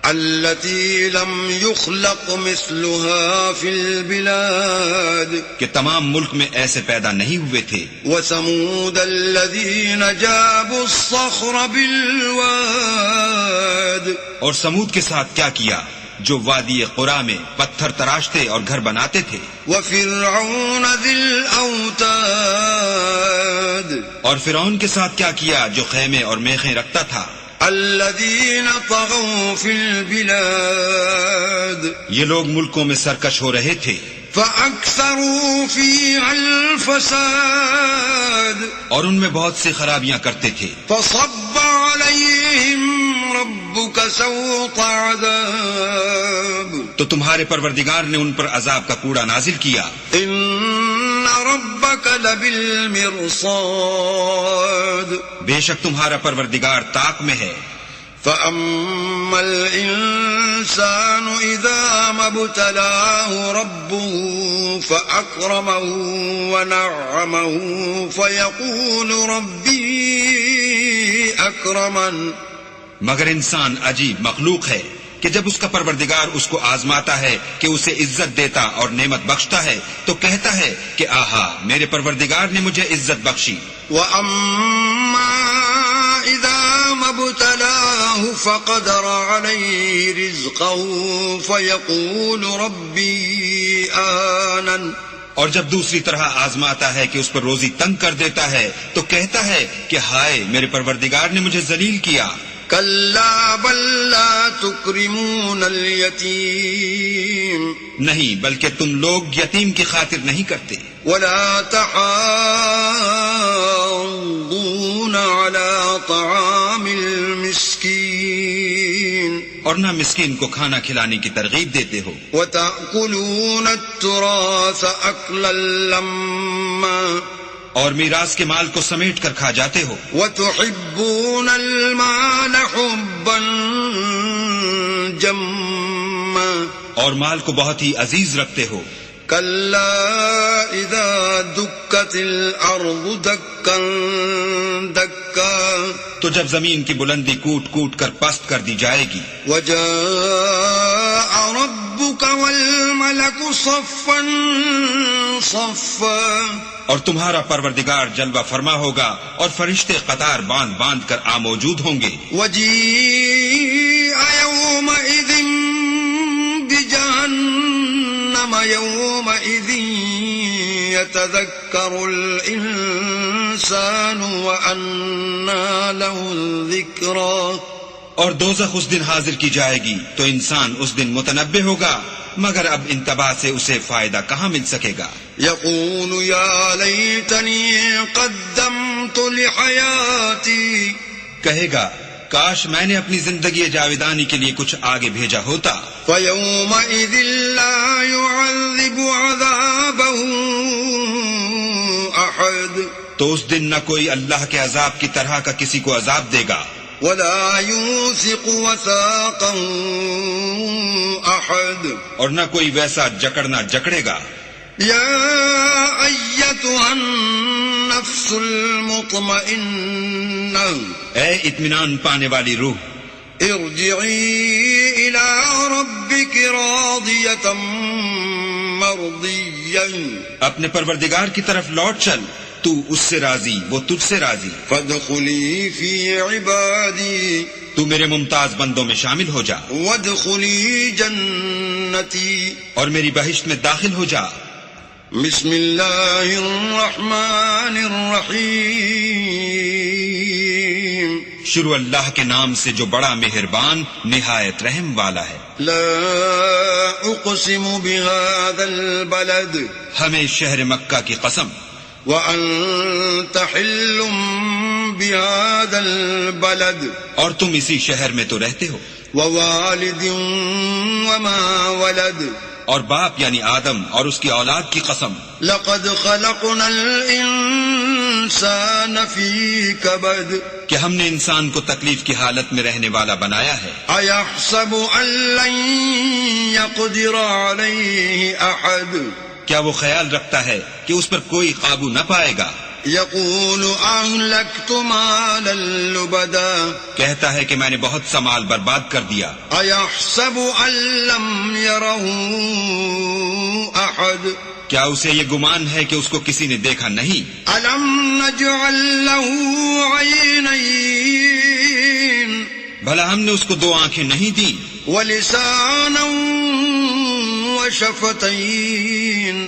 [SPEAKER 1] التي لم يخلق مثلها في البلاد
[SPEAKER 2] کہ تمام ملک میں ایسے پیدا نہیں ہوئے تھے.
[SPEAKER 1] وثمود الذين جابوا الصخر بالواد
[SPEAKER 2] اور سمود کے ساتھ کیا کیا جو وادی قرا میں پتھر تراشتے اور گھر بناتے تھے.
[SPEAKER 1] وفرعون ذي الأوتاد
[SPEAKER 2] اور فرعون کے ساتھ کیا کیا جو خیمے اور میخیں رکھتا تھا.
[SPEAKER 1] الذين طغوا في البلاد
[SPEAKER 2] یہ لوگ ملکوں میں سرکش ہو رہے تھے
[SPEAKER 1] فأكثروا فيها الفساد
[SPEAKER 2] اور ان میں بہت سی خرابیاں کرتے تھے.
[SPEAKER 1] فصب عليهم ربك سوط عذاب
[SPEAKER 2] تو تمہارے پروردگار نے ان پر عذاب کا کوڑا نازل کیا.
[SPEAKER 1] إن ربك لبالمرصاد
[SPEAKER 2] بے شک تمہارا پروردگار طاق میں ہے.
[SPEAKER 1] فأما الإنسان إذا ما ابتلاه ربه فأكرمه ونعمه فيقول ربي أكرمن
[SPEAKER 2] مگر انسان عجیب مخلوق ہے کہ جب اس کا پروردگار اس کو آزماتا ہے کہ اسے عزت دیتا اور نعمت بخشتا ہے تو کہتا ہے کہ آہا میرے پروردگار نے مجھے عزت بخشی.
[SPEAKER 1] وأما إذا ما ابتلاه فقدر عليه رزقه فيقول ربي أهانن
[SPEAKER 2] اور جب دوسری طرح آزماتا ہے کہ اس پر روزی تنگ کر دیتا ہے تو کہتا ہے کہ ہائے میرے پروردگار نے مجھے ذلیل کیا.
[SPEAKER 1] كلا بل لا تكرمون اليتيم
[SPEAKER 2] نہیں بلکہ تم لوگ یتیم کی خاطر نہیں کرتے.
[SPEAKER 1] ولا تحاضون على طعام المسكين
[SPEAKER 2] اور نہ مسکین کو کھانا کھلانے کی ترغیب دیتے ہو.
[SPEAKER 1] وتأكلون التراث أكلا لما
[SPEAKER 2] اور میراث کے مال کو سمیٹ کر کھا جاتے ہو.
[SPEAKER 1] وتحبون المال حبا جما
[SPEAKER 2] اور مال کو بہت ہی عزیز رکھتے ہو.
[SPEAKER 1] كلا إذا دكت الأرض دكا دكا
[SPEAKER 2] تو جب زمین کی بلندی کوٹ کوٹ کر پست کر دی جائے گی.
[SPEAKER 1] وجاء ربك والملك صفا صفا
[SPEAKER 2] اور تمہارا پروردگار جلوہ فرما ہوگا اور فرشتے قطار باندھ باندھ کر موجود ہوں گے.
[SPEAKER 1] وجيء يومئذ بجهنم يومئذ يتذكر الإنسان الإنسان وأنى له الذكرى
[SPEAKER 2] اور دوزخ اس دن حاضر کی جائے گی تو انسان اس دن متنبہ ہوگا، مگر اب انتباہ سے اسے فائدہ کہاں مل سکے گا؟
[SPEAKER 1] يقول يا ليتني قدمت لحياتي
[SPEAKER 2] کہے گا کاش میں نے اپنی زندگی جاویدانی کے لیے کچھ آگے بھیجا ہوتا۔
[SPEAKER 1] فيومئذ لا يعذب عذابه أحد
[SPEAKER 2] تو اس دن نہ کوئی اللہ کے عذاب کی طرح کا کسی کو عذاب دے گا،
[SPEAKER 1] ولا يوثق وثاقا أحد
[SPEAKER 2] اور نہ کوئی ویسا جکڑنا جکڑے گا۔
[SPEAKER 1] يا أيتها النفس المطمئنة
[SPEAKER 2] اے اطمینان پانے والی روح،
[SPEAKER 1] ارجعي إلى ربك راضية مرضية
[SPEAKER 2] اپنے پروردگار کی طرف لوٹ چل، تو اس سے راضی، وہ تجھ سے راضی۔
[SPEAKER 1] فادخلي في عبادي
[SPEAKER 2] تو میرے ممتاز بندوں میں شامل ہو جا،
[SPEAKER 1] وادخلي جنتي
[SPEAKER 2] اور میری بہشت میں داخل ہو جا۔
[SPEAKER 1] بسم الله الرحمن الرحيم
[SPEAKER 2] شروع اللہ کے نام سے جو بڑا مہربان نہایت رحم والا ہے۔
[SPEAKER 1] لا أقسم بهذا البلد
[SPEAKER 2] ہمیں شہر مکہ کی قسم،
[SPEAKER 1] وأنت حل بهذا البلد
[SPEAKER 2] اور تم اسی شہر میں تو رہتے ہو،
[SPEAKER 1] ووالد وما ولد
[SPEAKER 2] اور باپ یعنی آدم اور اس کی اولاد کی قسم،
[SPEAKER 1] لقد خلقنا الإنسان في كبد
[SPEAKER 2] کہ ہم نے انسان کو تکلیف کی حالت میں رہنے والا بنایا ہے۔
[SPEAKER 1] أيحسب أن لن يقدر عليه أحد
[SPEAKER 2] کیا وہ خیال رکھتا ہے کہ اس پر کوئی قابو نہ پائے گا؟
[SPEAKER 1] يقول أهلكت مالا لبدا
[SPEAKER 2] کہتا ہے کہ میں نے بہت سا مال برباد کر دیا۔
[SPEAKER 1] أيحسب أن لم يره أحد
[SPEAKER 2] کیا اسے یہ گمان ہے کہ اس کو کسی نے دیکھا نہیں؟
[SPEAKER 1] ألم نجعل له عينين
[SPEAKER 2] بھلا ہم نے اس کو دو آنکھیں نہیں دی،
[SPEAKER 1] ولسانا وشفتين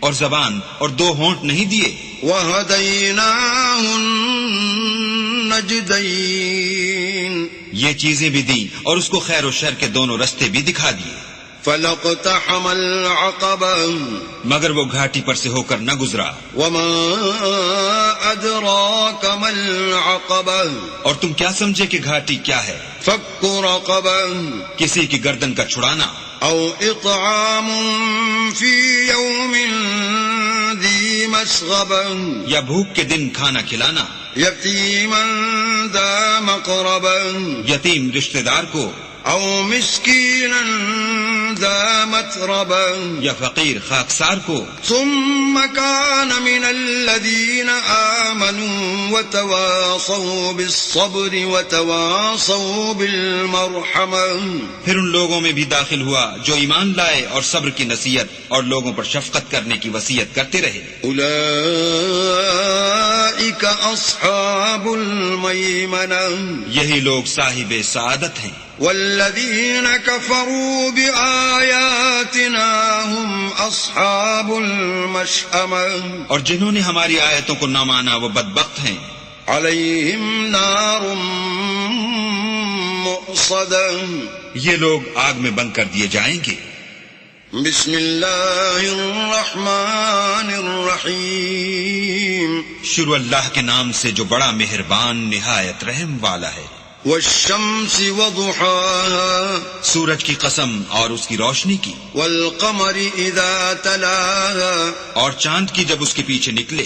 [SPEAKER 2] اور زبان اور دو ہونٹ نہیں دیے؟
[SPEAKER 1] وهديناه النجدين
[SPEAKER 2] یہ چیزیں بھی دی اور اس کو خیر و شر کے دونوں رستے بھی دکھا دیے،
[SPEAKER 1] فلاقتحم العقبة
[SPEAKER 2] مگر وہ گھاٹی پر سے ہو کر نہ گزرا۔
[SPEAKER 1] وما أدراك ما العقبة
[SPEAKER 2] اور تم کیا سمجھے کہ گھاٹی کیا ہے؟
[SPEAKER 1] فك رقبة
[SPEAKER 2] کسی کی گردن کا چھڑانا،
[SPEAKER 1] أو إطعام في يوم ذي مسغبة
[SPEAKER 2] یا بھوک کے دن کھانا کھلانا،
[SPEAKER 1] يتيما ذا مقربة
[SPEAKER 2] یتیم رشتہ دار کو،
[SPEAKER 1] أو مسكينا ذا متربة
[SPEAKER 2] یا فقیر خاکسار کو۔
[SPEAKER 1] ثم كان من الذين آمنوا وتواصوا بالصبر وتواصوا بالمرحمة
[SPEAKER 2] پھر ان لوگوں میں بھی داخل ہوا جو ایمان لائے اور صبر کی نصیحت اور لوگوں پر شفقت کرنے کی وصیت کرتے رہے۔
[SPEAKER 1] أولئك أصحاب الميمنة
[SPEAKER 2] یہی لوگ صاحب سعادت ہیں۔
[SPEAKER 1] والذين كفروا بآياتنا هم أصحاب المشأمة
[SPEAKER 2] اور جنہوں نے ہماری آیتوں کو نہ مانا وہ بدبخت ہیں۔
[SPEAKER 1] عليهم نار مؤصدة
[SPEAKER 2] یہ لوگ آگ میں بند کر دیے جائیں گے۔
[SPEAKER 1] بسم الله الرحمن الرحيم
[SPEAKER 2] شروع اللہ کے نام سے جو بڑا مہربان نہایت رحم والا ہے۔
[SPEAKER 1] والشمس وضحاها
[SPEAKER 2] سورج کی قسم اور اس کی روشنی کی،
[SPEAKER 1] والقمر إذا تلاها
[SPEAKER 2] اور چاند کی جب اس کے پیچھے نکلے،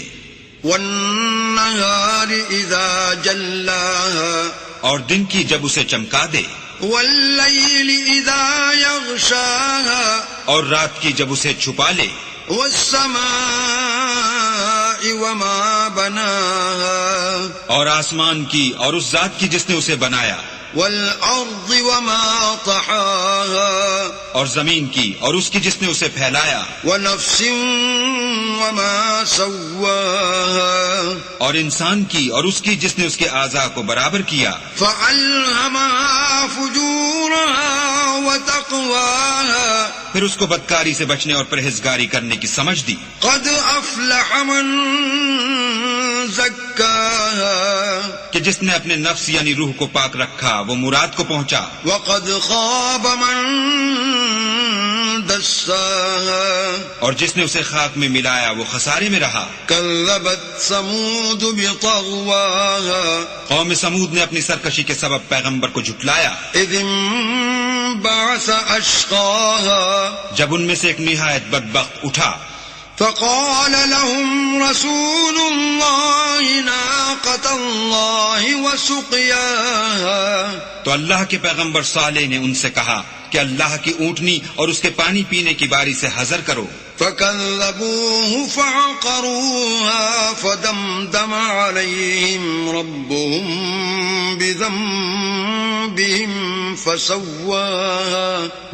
[SPEAKER 1] والنهار إذا جلاها
[SPEAKER 2] اور دن کی جب اسے چمکا دے،
[SPEAKER 1] والليل إذا يغشاها
[SPEAKER 2] اور رات کی جب اسے چھپا لے،
[SPEAKER 1] والسماء وما بناها
[SPEAKER 2] اور آسمان کی اور اس ذات کی جس نے اسے بنایا،
[SPEAKER 1] والأرض وما طحاها
[SPEAKER 2] اور زمین کی اور اس کی جس نے اسے پھیلایا،
[SPEAKER 1] ونفس وما سواها
[SPEAKER 2] اور انسان کی اور اس کی جس نے اس کے اعضاء کو برابر کیا،
[SPEAKER 1] فألهمها فجورها وتقواها
[SPEAKER 2] پھر اس کو بدکاری سے بچنے اور پرہیزگاری کرنے کی سمجھ دی۔
[SPEAKER 1] قد أفلح من زكاها
[SPEAKER 2] کہ جس نے اپنے نفس یعنی روح کو پاک رکھا وہ مراد کو پہنچا،
[SPEAKER 1] وقد خاب من دساها
[SPEAKER 2] اور جس نے اسے خاک میں ملایا وہ خسارے میں رہا۔
[SPEAKER 1] كذبت ثمود بطغواها
[SPEAKER 2] قوم سمود نے اپنی سرکشی کے سبب پیغمبر کو جھٹلایا،
[SPEAKER 1] إذ انبعث أشقاها
[SPEAKER 2] جب ان میں سے ایک نہایت بدبخت اٹھا،
[SPEAKER 1] فقال لهم رسول الله ناقة الله وسقياها
[SPEAKER 2] تو اللہ کے پیغمبر صالح نے ان سے کہا کہ اللہ کی اونٹنی اور اس کے پانی پینے کی باری سے حذر کرو۔
[SPEAKER 1] فكذبوه فعقروها فدمدم عليهم ربهم بذنبهم فسواها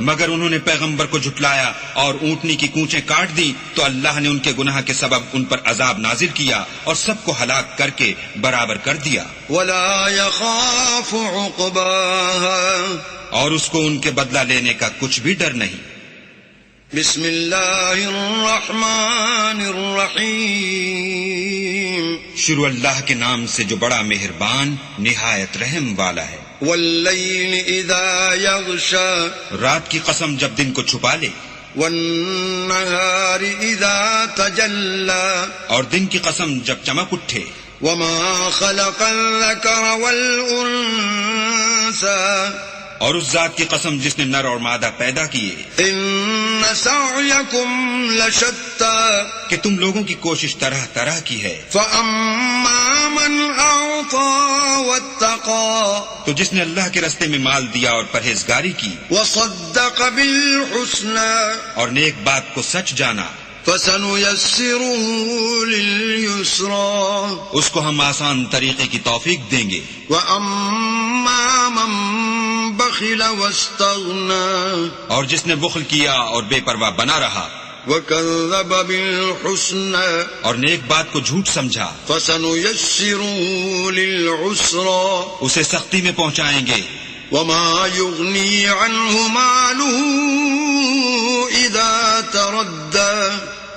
[SPEAKER 2] مگر انہوں نے پیغمبر کو جھٹلایا اور اونٹنی کی کونچیں کاٹ دی تو اللہ نے ان کے گناہ کے سبب ان پر عذاب نازل کیا اور سب کو ہلاک کر کے برابر کر دیا،
[SPEAKER 1] ولا يخاف عقباها
[SPEAKER 2] اور اس کو ان کے بدلہ لینے کا کچھ بھی ڈر نہیں۔
[SPEAKER 1] بسم اللہ الرحمن الرحیم
[SPEAKER 2] شروع اللہ کے نام سے جو بڑا مہربان نہایت رحم والا ہے۔
[SPEAKER 1] واللیل اذا یغشا
[SPEAKER 2] رات کی قسم جب دن کو چھپا لے،
[SPEAKER 1] والنہار اذا تجلی
[SPEAKER 2] اور دن کی قسم جب چمک اٹھے،
[SPEAKER 1] وما خلق الذکر والانثى
[SPEAKER 2] اور اس ذات کی قسم جس نے نر اور مادہ پیدا کیے،
[SPEAKER 1] ان سعیکم لشتی
[SPEAKER 2] کہ تم لوگوں کی کوشش طرح طرح کی ہے۔
[SPEAKER 1] فاما من اعطى واتقى
[SPEAKER 2] تو جس نے اللہ کے راستے میں مال دیا اور پرہیزگاری کی
[SPEAKER 1] وصدق بالحسنى
[SPEAKER 2] اور نیک بات کو سچ جانا،
[SPEAKER 1] فسنيسره لليسرى
[SPEAKER 2] اس کو ہم آسان طریقے کی توفیق دیں گے۔
[SPEAKER 1] واما من بخل واستغنى
[SPEAKER 2] اور جس نے بخل کیا اور بے پرواہ بنا رہا
[SPEAKER 1] وكذب بالحسنى
[SPEAKER 2] اور نیک بات کو جھوٹ سمجھا،
[SPEAKER 1] فسنيسره للعسرى
[SPEAKER 2] اسے سختی میں پہنچائیں گے۔
[SPEAKER 1] وما يغني عنه ماله إذا تردى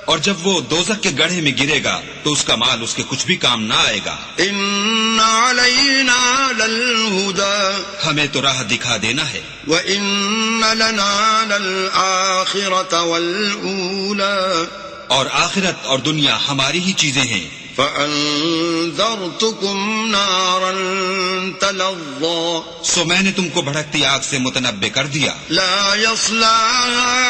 [SPEAKER 2] اور جب وہ دوزخ کے گڑھے میں گرے گا تو اس کا مال اس کے کچھ بھی کام نہ آئے گا۔
[SPEAKER 1] إن علينا للهدى
[SPEAKER 2] ہمیں تو راہ دکھا دینا ہے،
[SPEAKER 1] وإن لنا للآخرة والأولى
[SPEAKER 2] اور آخرت اور دنیا ہماری ہی چیزیں ہیں۔
[SPEAKER 1] فأنذرتكم نارا تلظى
[SPEAKER 2] سو میں نے تم کو بھڑکتی آگ سے متنبع کر دیا،
[SPEAKER 1] لا يصلاها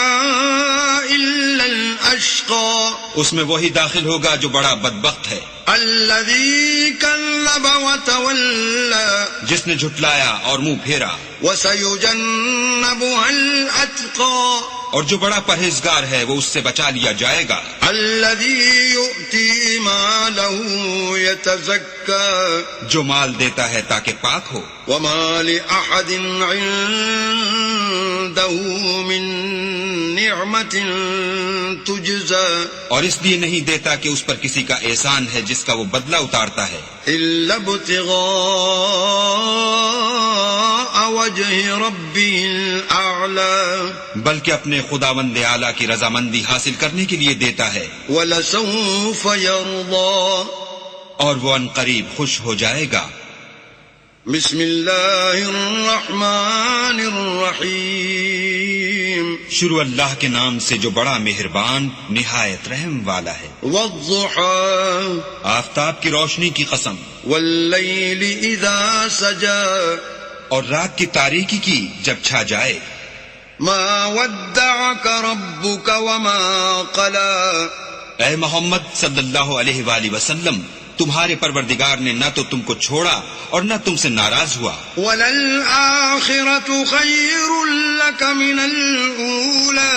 [SPEAKER 1] إلا الأشقى
[SPEAKER 2] اس میں وہی داخل ہوگا جو بڑا بدبخت ہے،
[SPEAKER 1] الذي كذب وتولى
[SPEAKER 2] جس نے جھٹلایا اور منہ پھیرا،
[SPEAKER 1] وسيجنبها الأتقى
[SPEAKER 2] اور جو بڑا پرہیزگار ہے وہ اس سے بچا لیا جائے گا،
[SPEAKER 1] الذي يؤتي ماله يتزكى
[SPEAKER 2] جو مال دیتا ہے تاکہ پاک ہو۔
[SPEAKER 1] وما لأحد عنده من نعمة تجزى
[SPEAKER 2] اور اس لیے نہیں دیتا کہ اس پر کسی کا احسان ہے جس کا وہ بدلہ اتارتا ہے،
[SPEAKER 1] إلا ابتغاء وجه ربه الأعلى
[SPEAKER 2] بلکہ اپنے خداوند اعلیٰ کی رضامندی حاصل کرنے کے لیے دیتا ہے،
[SPEAKER 1] ولسوف يرضى
[SPEAKER 2] اور وہ عنقریب خوش ہو جائے گا۔
[SPEAKER 1] بسم اللہ الرحمن الرحیم
[SPEAKER 2] شروع اللہ کے نام سے جو بڑا مہربان نہایت رحم والا ہے۔
[SPEAKER 1] والضحى
[SPEAKER 2] آفتاب کی روشنی کی قسم،
[SPEAKER 1] واللیل اذا سجى
[SPEAKER 2] اور رات کی تاریکی کی جب چھا جائے،
[SPEAKER 1] ما ودعك ربك وما قلى
[SPEAKER 2] اے محمد صلی اللہ علیہ وآلہ وسلم تمہارے پروردگار نے نہ تو تم کو چھوڑا اور نہ تم سے ناراض ہوا.
[SPEAKER 1] وَلَلْآخِرَةُ خَيْرٌ لَكَ مِنَ الْأُولَى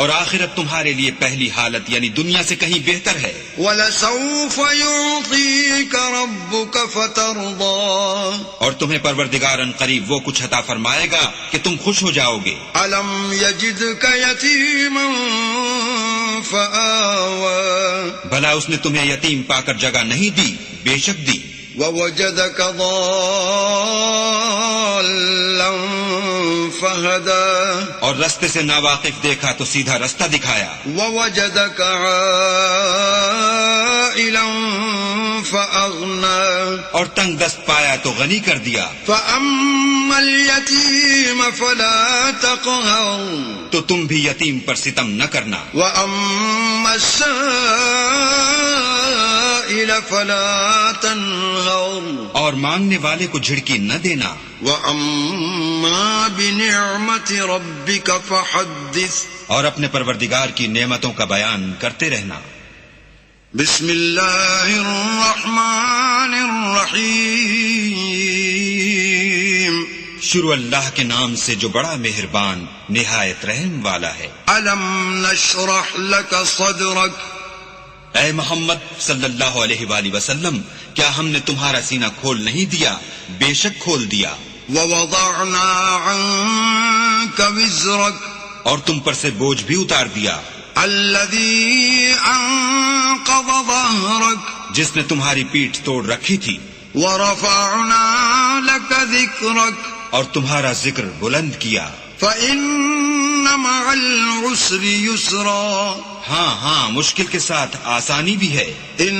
[SPEAKER 2] اور آخرت تمہارے لیے پہلی حالت یعنی دنیا سے کہیں بہتر ہے.
[SPEAKER 1] وَلَسَوْفَ يُعْطِيكَ رَبُّكَ فَتَرْضَىٰ
[SPEAKER 2] اور تمہیں پروردگار ان قریب وہ کچھ عطا فرمائے گا کہ تم خوش ہو جاؤ گے.
[SPEAKER 1] أَلَمْ يَجِدْكَ يَتِيمًا فَآوَىٰ
[SPEAKER 2] بھلا اس نے تمہیں یتیم پا کر جگہ نہیں دی؟ بے شک دی.
[SPEAKER 1] وَوَجَدَكَ ضَالًّا فَهَدَىٰ
[SPEAKER 2] اور رستے سے ناواقف دیکھا تو سیدھا رستہ دکھایا.
[SPEAKER 1] وَوَجَدَكَ عَائِلًا فَأَغْنَىٰ
[SPEAKER 2] اور تنگ دست پایا تو غنی کر دیا.
[SPEAKER 1] فَأَمَّا الْيَتِيمَ فَلَا تَقْهَرْ
[SPEAKER 2] تو تم بھی یتیم پر ستم نہ کرنا.
[SPEAKER 1] وَأَمَّا السَّائِلَ فَلَا تَنْهَرْ
[SPEAKER 2] اور مانگنے والے کو جھڑکی نہ دینا.
[SPEAKER 1] وَأَمَّا بِنِعْمَةِ رَبِّكَ فَحَدِّثْ
[SPEAKER 2] اور اپنے پروردگار کی نعمتوں کا بیان کرتے رہنا.
[SPEAKER 1] بسم اللہ الرحمن الرحیم
[SPEAKER 2] شروع اللہ کے نام سے جو بڑا مہربان نہایت رحم والا ہے.
[SPEAKER 1] الم نشرح لك صدرك
[SPEAKER 2] اے محمد صلی اللہ علیہ وآلہ وسلم کیا ہم نے تمہارا سینہ کھول نہیں دیا؟ بے شک کھول دیا.
[SPEAKER 1] ووضعنا عنك وزرك
[SPEAKER 2] اور تم پر سے بوجھ بھی اتار دیا.
[SPEAKER 1] الذي انقض ظهرك
[SPEAKER 2] جس نے تمہاری پیٹھ توڑ رکھی تھی.
[SPEAKER 1] ورفعنا لك ذكرك
[SPEAKER 2] اور تمہارا ذکر بلند کیا.
[SPEAKER 1] فإن مع العسر يسرا
[SPEAKER 2] ہاں مشکل کے ساتھ آسانی بھی ہے.
[SPEAKER 1] ان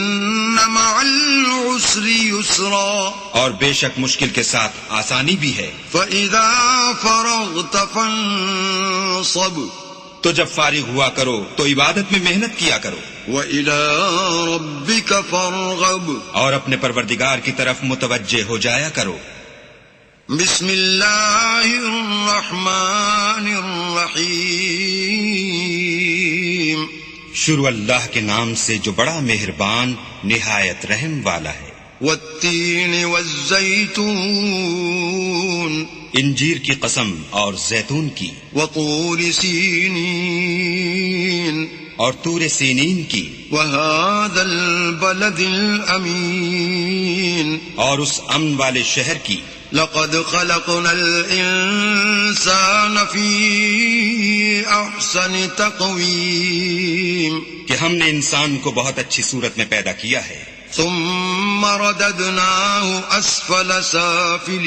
[SPEAKER 1] مع العسر يسرا
[SPEAKER 2] اور بے شک مشکل کے ساتھ آسانی بھی ہے.
[SPEAKER 1] فإذا فرغت فانصب
[SPEAKER 2] تو جب فارغ ہوا کرو تو عبادت میں محنت کیا کرو.
[SPEAKER 1] وإلى ربك فارغب
[SPEAKER 2] اور اپنے پروردگار کی طرف متوجہ ہو جایا کرو.
[SPEAKER 1] بسم اللہ الرحمن الرحیم
[SPEAKER 2] شروع اللہ کے نام سے جو بڑا مہربان نہایت رحم والا ہے.
[SPEAKER 1] والتین والزیتون
[SPEAKER 2] انجیر کی قسم اور زیتون کی.
[SPEAKER 1] وطور سینین
[SPEAKER 2] اور طور سینین کی.
[SPEAKER 1] وهذا البلد الامین
[SPEAKER 2] اور اس امن والے شہر کی.
[SPEAKER 1] لقد خلقنا الانسان في احسن تقویم
[SPEAKER 2] کہ ہم نے انسان کو بہت اچھی صورت میں پیدا کیا ہے.
[SPEAKER 1] ثم رددناه اسفل سافلین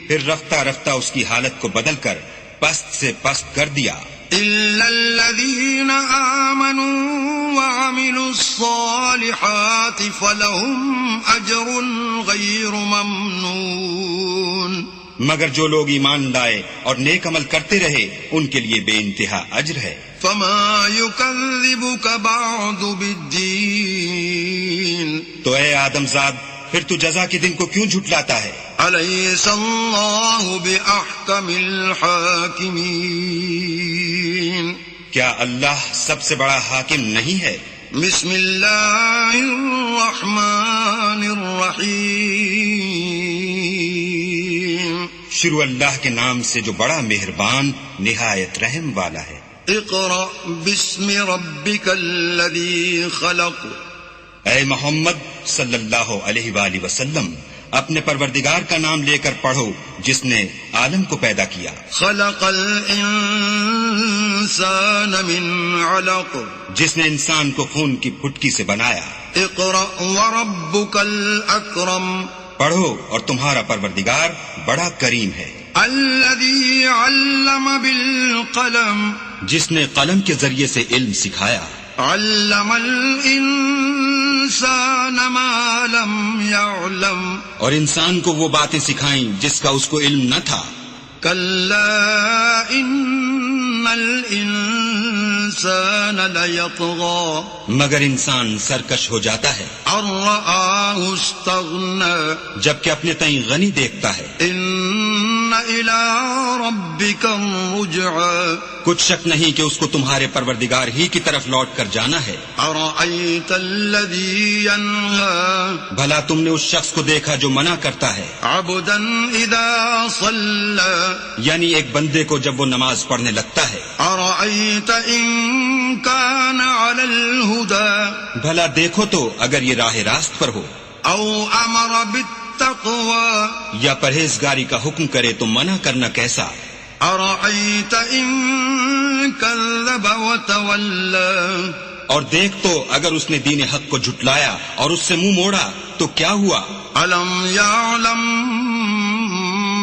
[SPEAKER 2] پھر رفتہ رفتہ اس کی حالت کو بدل کر پست سے پست کر دیا.
[SPEAKER 1] الا الذين آمنوا وعملوا الصالحات فلهم اجر غیر ممنون
[SPEAKER 2] مگر جو لوگ ایمان لائے اور نیک عمل کرتے رہے ان کے لیے بے انتہا اجر ہے.
[SPEAKER 1] فما يكذبك بعد بالدین
[SPEAKER 2] تو اے آدم زاد پھر تو جزا کے دن کو کیوں جھٹلاتا ہے؟
[SPEAKER 1] الیس اللہ باحکم الحاکمین
[SPEAKER 2] کیا اللہ سب سے بڑا حاکم نہیں ہے؟
[SPEAKER 1] بسم اللہ الرحمن الرحیم
[SPEAKER 2] شروع اللہ کے نام سے جو بڑا مہربان نہایت رحم والا ہے.
[SPEAKER 1] اقرأ باسم ربک الذی خلق
[SPEAKER 2] اے محمد صلی اللہ علیہ وآلہ وسلم اپنے پروردگار کا نام لے کر پڑھو جس نے عالم کو پیدا کیا.
[SPEAKER 1] خلق الانسان من علق
[SPEAKER 2] جس نے انسان کو خون کی پھٹکی سے بنایا.
[SPEAKER 1] اقرأ وربک الاکرم
[SPEAKER 2] پڑھو اور تمہارا پروردگار بڑا کریم ہے.
[SPEAKER 1] الذی علم بالقلم
[SPEAKER 2] جس نے قلم کے ذریعے سے علم سکھایا.
[SPEAKER 1] علم الانسان ما لم يعلم
[SPEAKER 2] اور انسان کو وہ باتیں سکھائیں جس کا اس کو علم نہ تھا.
[SPEAKER 1] کلا ان الانسان لیطغی
[SPEAKER 2] مگر انسان سرکش ہو جاتا ہے
[SPEAKER 1] ان رآہ استغنی
[SPEAKER 2] جبکہ اپنے تئیں غنی دیکھتا ہے.
[SPEAKER 1] ان إلى ربك الرجعى
[SPEAKER 2] کچھ شک نہیں کہ اس کو تمہارے پروردگار ہی کی طرف لوٹ کر جانا ہے.
[SPEAKER 1] أرأيت الذي ينهى
[SPEAKER 2] بھلا تم نے اس شخص کو دیکھا جو منع کرتا ہے
[SPEAKER 1] عبدا إذا صلى
[SPEAKER 2] یعنی ایک بندے کو جب وہ نماز پڑھنے لگتا ہے.
[SPEAKER 1] أرأيت إن كان على الهدى
[SPEAKER 2] بھلا دیکھو تو اگر یہ راہ راست پر ہو
[SPEAKER 1] أو أمر بالتقوى
[SPEAKER 2] یا پرہیزگاری کا حکم کرے تو منع کرنا کیسا.
[SPEAKER 1] أرأيت إن كذب وتولى
[SPEAKER 2] اور دیکھ تو اگر اس نے دین حق کو جھٹلایا اور اس سے منہ موڑا تو کیا ہوا.
[SPEAKER 1] ألم يعلم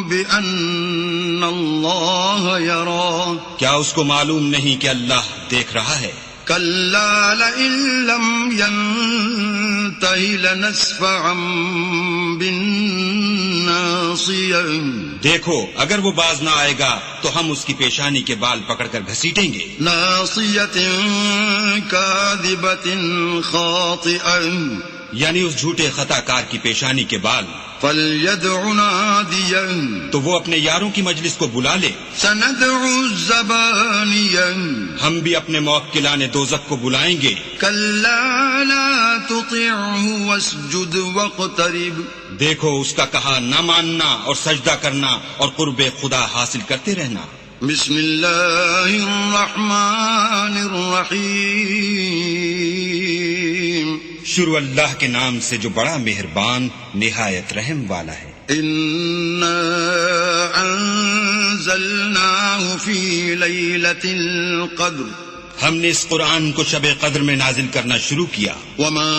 [SPEAKER 1] بأن الله يرى
[SPEAKER 2] کیا اس کو معلوم نہیں کہ اللہ دیکھ رہا ہے.
[SPEAKER 1] كلا لئن لم ينته لنسفعا بالناصية
[SPEAKER 2] دیکھو اگر وہ باز نہ آئے گا تو ہم اس کی پیشانی کے بال پکڑ کر گھسیٹیں گے.
[SPEAKER 1] ناصية كاذبة خاطئة
[SPEAKER 2] یعنی اس جھوٹے خطا کار کی پیشانی کے بال.
[SPEAKER 1] فليدع ناديا
[SPEAKER 2] تو وہ اپنے یاروں کی مجلس کو بلا لے.
[SPEAKER 1] سندع الزبانيا
[SPEAKER 2] ہم بھی اپنے موکلان دوزخ کو بلائیں گے.
[SPEAKER 1] كلا لا تطعه واسجد واقترب
[SPEAKER 2] دیکھو اس کا کہا نہ ماننا اور سجدہ کرنا اور قرب خدا حاصل کرتے رہنا.
[SPEAKER 1] بسم الله الرحمن الرحيم
[SPEAKER 2] شروع اللہ کے نام سے جو بڑا مہربان نہایت رحم والا ہے.
[SPEAKER 1] إنا أنزلناه في ليلة القدر
[SPEAKER 2] ہم نے اس قرآن کو شب قدر میں نازل کرنا شروع کیا.
[SPEAKER 1] وما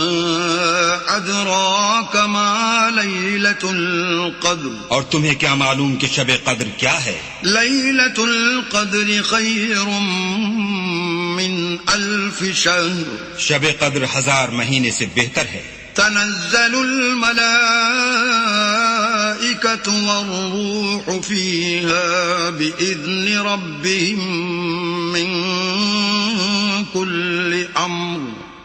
[SPEAKER 1] أدراك ما ليلة القدر
[SPEAKER 2] اور تمہیں کیا معلوم کہ شب قدر کیا ہے.
[SPEAKER 1] ليلة القدر خير من 1000 شهر
[SPEAKER 2] شب قدر 1000 مہینے سے بہتر ہے.
[SPEAKER 1] تنزل الملائكة والروح فيها بإذن ربهم من كل أمر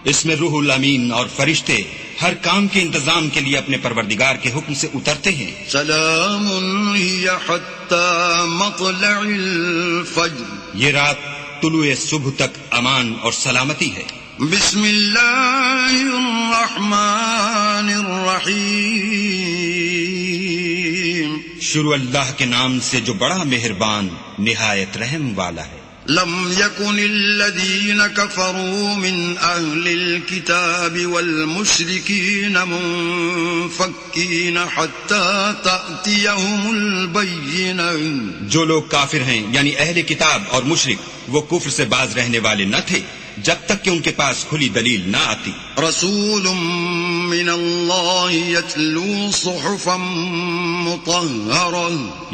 [SPEAKER 2] اس میں روح الامین اور فرشتے ہر کام کے انتظام کے لیے اپنے پروردگار کے حکم سے اترتے ہیں.
[SPEAKER 1] سلام هي حتى مطلع الفجر
[SPEAKER 2] یہ رات طلوع صبح تک امان اور سلامتی ہے.
[SPEAKER 1] بسم الله الرحمن الرحيم
[SPEAKER 2] شروع اللہ کے نام سے جو بڑا مہربان نہایت رحم والا ہے.
[SPEAKER 1] لم يكن الذين كفروا من أهل الكتاب والمشركين منفكين حتى تأتيهم البينة
[SPEAKER 2] جو لوگ کافر ہیں یعنی اہل کتاب اور مشرک وہ کفر سے باز رہنے والے نہ تھے جب تک کہ ان کے پاس کھلی دلیل نہ آتی.
[SPEAKER 1] رسول من اللہ یتلو صحفا مطہرہ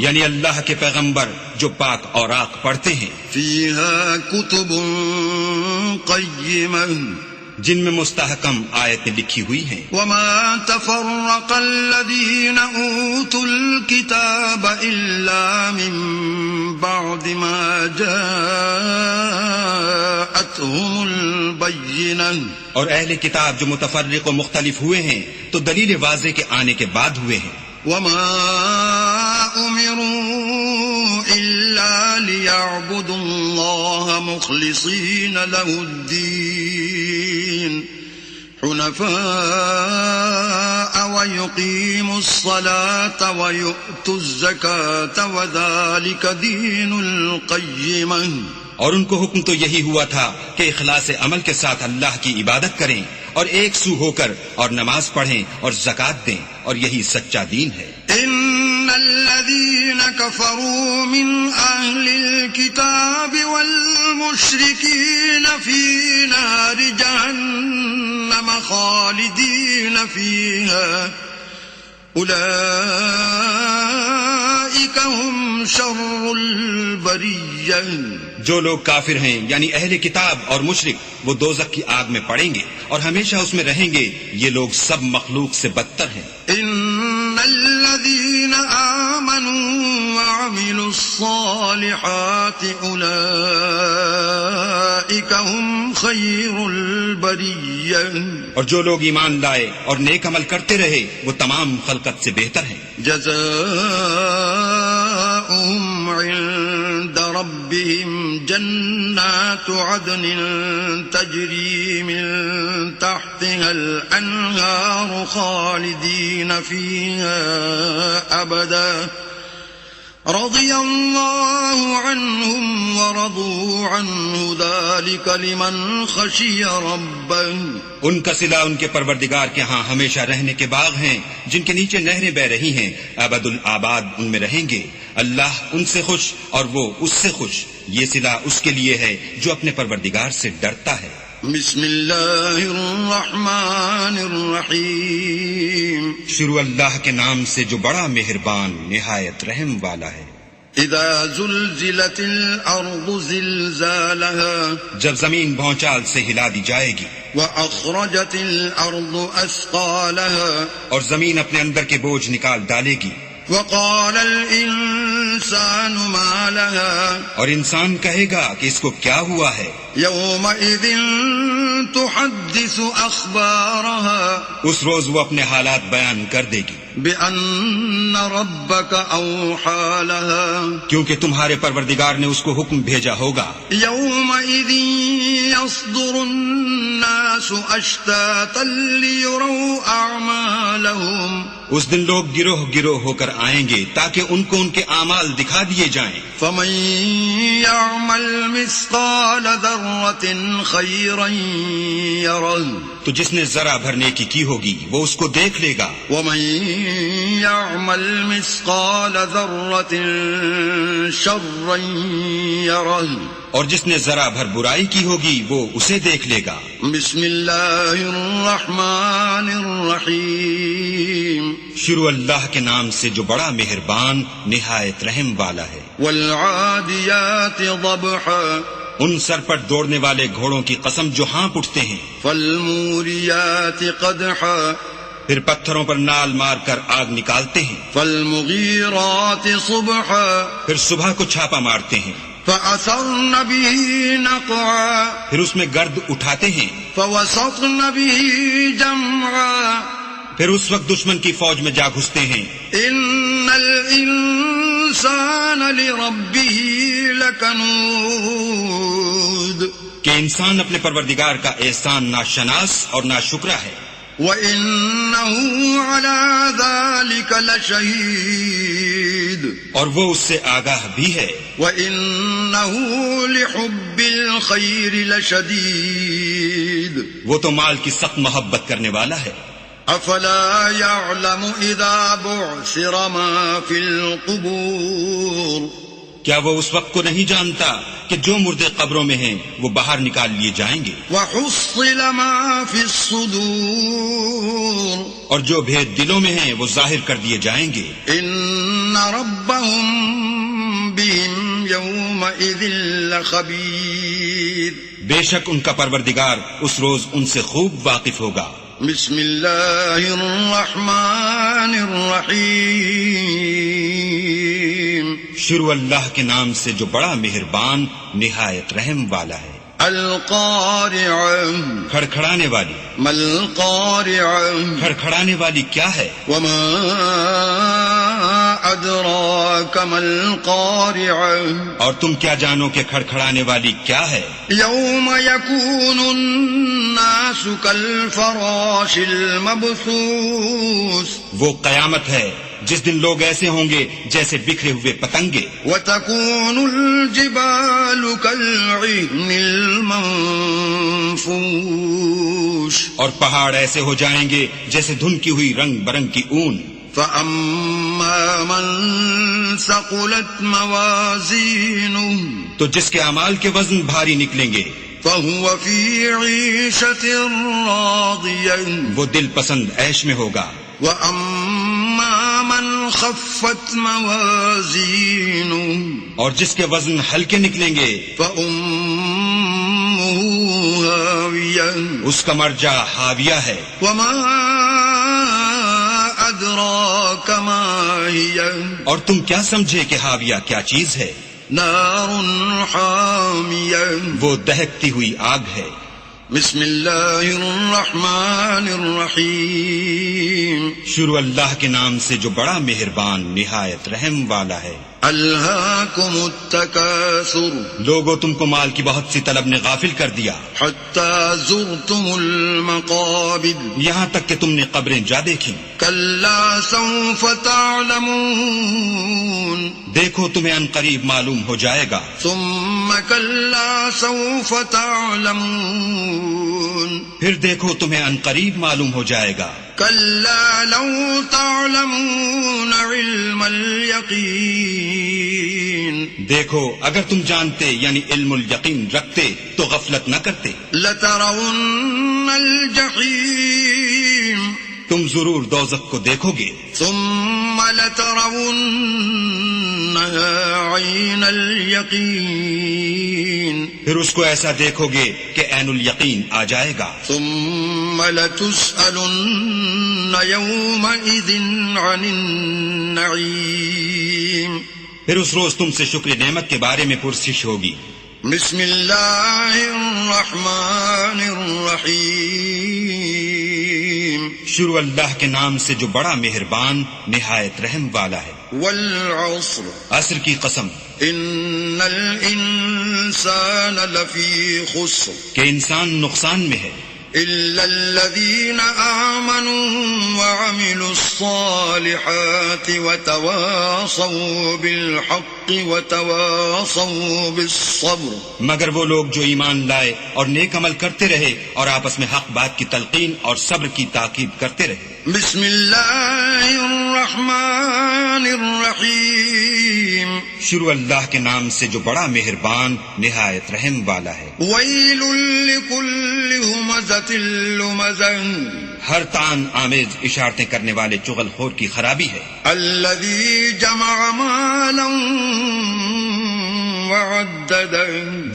[SPEAKER 2] یعنی اللہ کے پیغمبر جو پاک اوراق پڑھتے ہیں.
[SPEAKER 1] فیہا کتب قیمہ
[SPEAKER 2] جن میں مستحکم آیتیں لکھی ہوئی ہیں.
[SPEAKER 1] وما تفرق الذین اوتوا الکتاب الا من بعد ما جاءتهم البینہ
[SPEAKER 2] اور اہل کتاب جو متفرق و مختلف ہوئے ہیں تو دلیل واضح کے آنے کے بعد ہوئے ہیں.
[SPEAKER 1] وما امروا الا ليعبدوا الله مخلصين له الدين حنفاء ويقيموا الصلاة ويؤتوا الزكاة وذلك دين القيمة
[SPEAKER 2] اور ان کو حکم تو یہی ہوا تھا کہ اخلاص عمل کے ساتھ اللہ کی عبادت کریں اور ایک سو ہو کر اور نماز پڑھیں اور زکوٰۃ دیں اور یہی سچا دین ہے.
[SPEAKER 1] ان الذين كفروا من اهل الكتاب والمشركين في نار جهنم خالدين فيها اولئك هم شر البرية
[SPEAKER 2] جو لوگ کافر ہیں یعنی اہل کتاب اور مشرک وہ دوزخ کی آگ میں پڑیں گے اور ہمیشہ اس میں رہیں گے. یہ لوگ سب مخلوق سے بدتر ہیں.
[SPEAKER 1] ان الذين آمنوا وعملوا الصالحات اولئك هم خير البرية
[SPEAKER 2] اور جو لوگ ایمان لائے اور نیک عمل کرتے رہے وہ تمام خلقت سے بہتر ہیں.
[SPEAKER 1] جزاؤهم جزاؤهم عند ربهم جنات عدن تجري من تحتها الأنهار خالدين فيها أبدا رضي الله عنهم ورضوا عنه ذلك لمن خشي ربه.
[SPEAKER 2] ان کا صلہ ان کے پروردگار کے ہاں ہمیشہ رہنے کے باغ ہیں جن کے نیچے نہریں بہ رہی ہیں، ابد الآباد ان میں رہیں گے. اللہ ان سے خوش اور وہ اس سے خوش. یہ صلہ اس کے لیے ہے جو اپنے پروردگار سے ڈرتا ہے.
[SPEAKER 1] بسم اللہ الرحمن الرحیم.
[SPEAKER 2] شروع اللہ کے نام سے جو بڑا مہربان نہایت رحم والا ہے.
[SPEAKER 1] اذا زلزلت الارض زلزالها
[SPEAKER 2] جب زمین بھونچال سے ہلا دی جائے گی،
[SPEAKER 1] واخرجت الارض اثقالها
[SPEAKER 2] اور زمین اپنے اندر کے بوجھ نکال ڈالے گی،
[SPEAKER 1] وقال الانسان ما لها
[SPEAKER 2] اور انسان کہے گا کہ اس کو کیا ہوا ہے.
[SPEAKER 1] يومئذ تحدث اخبارها
[SPEAKER 2] اس روز وہ اپنے حالات بیان کر دے گی
[SPEAKER 1] بأن ربك اوحى لها
[SPEAKER 2] کیونکہ تمہارے پروردگار نے اس کو حکم بھیجا ہوگا.
[SPEAKER 1] يومئذ يصدر الناس اشتاتا ليروا اعمالهم
[SPEAKER 2] اس دن لوگ گروہ گروہ ہو کر آئیں گے تاکہ ان کو ان کے اعمال دکھا دیے جائیں.
[SPEAKER 1] فمن يعمل مثقال ذرة خيرا يره
[SPEAKER 2] تو جس نے ذرا بھر نیکی کی ہوگی وہ اس کو دیکھ لے گا،
[SPEAKER 1] ومن يعمل مثقال ذرة شرا يره
[SPEAKER 2] اور جس نے ذرا بھر برائی کی ہوگی وہ اسے دیکھ لے گا.
[SPEAKER 1] بسم اللہ الرحمن الرحیم.
[SPEAKER 2] شروع اللہ کے نام سے جو بڑا مہربان نہایت رحم والا ہے.
[SPEAKER 1] والعادیات ضبحا
[SPEAKER 2] ان سر پر دوڑنے والے گھوڑوں کی قسم جو ہانپ اٹھتے ہیں،
[SPEAKER 1] فالموریات قدحا
[SPEAKER 2] پھر پتھروں پر نال مار کر آگ نکالتے ہیں،
[SPEAKER 1] فالمغیرات صبحا
[SPEAKER 2] پھر صبح کو چھاپا مارتے ہیں،
[SPEAKER 1] فأثرن به نقعا
[SPEAKER 2] پھر اس میں گرد اٹھاتے ہیں،
[SPEAKER 1] فوسطن به جمعا
[SPEAKER 2] پھر اس وقت دشمن کی فوج میں جا گھستے ہیں.
[SPEAKER 1] ان الانسان لربه لکنود
[SPEAKER 2] کہ انسان اپنے پروردگار کا احسان ناشناس اور ناشکرا ہے.
[SPEAKER 1] وَإِنَّهُ عَلَى ذَلِكَ لَشَهِيدٌ
[SPEAKER 2] اور وہ اس سے آگاہ بھی ہے.
[SPEAKER 1] وَإِنَّهُ لِحُبِّ الْخَيْرِ لَشَدِيدٌ
[SPEAKER 2] وہ تو مال کی سخت محبت کرنے والا ہے.
[SPEAKER 1] أَفَلَا يَعْلَمُ إِذَا بُعْثِرَ مَا فِي الْقُبُورِ
[SPEAKER 2] کیا وہ اس وقت کو نہیں جانتا کہ جو مردے قبروں میں ہیں وہ باہر نکال لیے جائیں گے،
[SPEAKER 1] وَحُصِّلَ مَا فِي الصُّدُورِ
[SPEAKER 2] اور جو بھید دلوں میں ہیں وہ ظاہر کر دیے جائیں گے.
[SPEAKER 1] إِنَّ رَبَّهُمْ بِهِمْ يَوْمَئِذٍ لَخَبِيرٌ
[SPEAKER 2] بے شک ان کا پروردگار اس روز ان سے خوب واقف ہوگا.
[SPEAKER 1] بسم اللہ الرحمن الرحیم.
[SPEAKER 2] شروع اللہ کے نام سے جو بڑا مہربان نہایت رحم والا ہے.
[SPEAKER 1] القارعہ
[SPEAKER 2] کھڑکھڑانے والی.
[SPEAKER 1] ما القارعہ
[SPEAKER 2] کھڑکھڑانے والی کیا ہے؟
[SPEAKER 1] وما ادراک ما القارعہ
[SPEAKER 2] اور تم کیا جانو کہ کھڑکھڑانے والی کیا ہے؟
[SPEAKER 1] یوم یکون الناس کالفراش المبثوث
[SPEAKER 2] وہ قیامت ہے جس دن لوگ ایسے ہوں گے جیسے بکھرے ہوئے پتنگے.
[SPEAKER 1] وتكون الجبال كالعهن المنفوش
[SPEAKER 2] اور پہاڑ ایسے ہو جائیں گے جیسے دھنکی ہوئی رنگ برنگ کی اون.
[SPEAKER 1] فأما من ثقلت موازینه
[SPEAKER 2] تو جس کے اعمال کے وزن بھاری نکلیں گے
[SPEAKER 1] فهو في عيشة راضية
[SPEAKER 2] وہ دل پسند عیش میں ہوگا.
[SPEAKER 1] وأما من خفت موازینه
[SPEAKER 2] اور جس کے وزن ہلکے نکلیں گے
[SPEAKER 1] فأمه هاوية
[SPEAKER 2] اس کا مرجع حاویہ ہے.
[SPEAKER 1] وما أدراك ما هي
[SPEAKER 2] اور تم کیا سمجھے کہ حاویہ کیا چیز ہے؟
[SPEAKER 1] نار حامیہ
[SPEAKER 2] وہ دہکتی ہوئی آگ ہے.
[SPEAKER 1] بسم اللہ الرحمن الرحیم.
[SPEAKER 2] شروع اللہ کے نام سے جو بڑا مہربان نہایت رحم والا ہے.
[SPEAKER 1] ألهاكم التكاثر
[SPEAKER 2] لوگو تم کو مال کی بہت سی طلب نے غافل کر دیا،
[SPEAKER 1] حتى زرتم المقابر
[SPEAKER 2] یہاں تک کہ تم نے قبریں جا دیکھی.
[SPEAKER 1] كلا سوف تعلمون
[SPEAKER 2] دیکھو تمہیں ان قریب معلوم ہو جائے گا.
[SPEAKER 1] ثم كلا سوف تعلمون
[SPEAKER 2] پھر دیکھو تمہیں ان قریب معلوم ہو جائے گا.
[SPEAKER 1] كلا لو تعلمون علم اليقين
[SPEAKER 2] دیکھو اگر تم جانتے یعنی علم الیقین رکھتے تو غفلت نہ کرتے.
[SPEAKER 1] لترون الجحيم
[SPEAKER 2] تم ضرور دوزخ کو دیکھو گے.
[SPEAKER 1] ثم لترونها عين اليقين
[SPEAKER 2] پھر اس کو ایسا دیکھو گے کہ عین الیقین آ جائے گا.
[SPEAKER 1] ثم لتسألن يومئذ عن النعيم
[SPEAKER 2] پھر اس روز تم سے شکر نعمت کے بارے میں پرسش ہوگی.
[SPEAKER 1] بسم اللہ الرحمن الرحیم
[SPEAKER 2] شروع اللہ کے نام سے جو بڑا مہربان نہایت رحم والا ہے.
[SPEAKER 1] والعصر
[SPEAKER 2] عصر کی قسم
[SPEAKER 1] ان الانسان لفی خسر
[SPEAKER 2] کہ انسان نقصان میں ہے
[SPEAKER 1] الا الذین آمنوا وعملوا الصالحات وتواصوا بالحق وتواصوا بالصبر
[SPEAKER 2] مگر وہ لوگ جو ایمان لائے اور نیک عمل کرتے رہے اور آپس میں حق بات کی تلقین اور صبر کی تاکید کرتے رہے.
[SPEAKER 1] بسم اللہ الرحمن الرحیم
[SPEAKER 2] شروع اللہ کے نام سے جو بڑا مہربان نہایت رحم والا ہے.
[SPEAKER 1] ویل لکل ہمزۃ لمزہ
[SPEAKER 2] ہر تان آمیز اشارتیں کرنے والے چغل خور کی خرابی ہے.
[SPEAKER 1] الذی جمع مالا وعددہ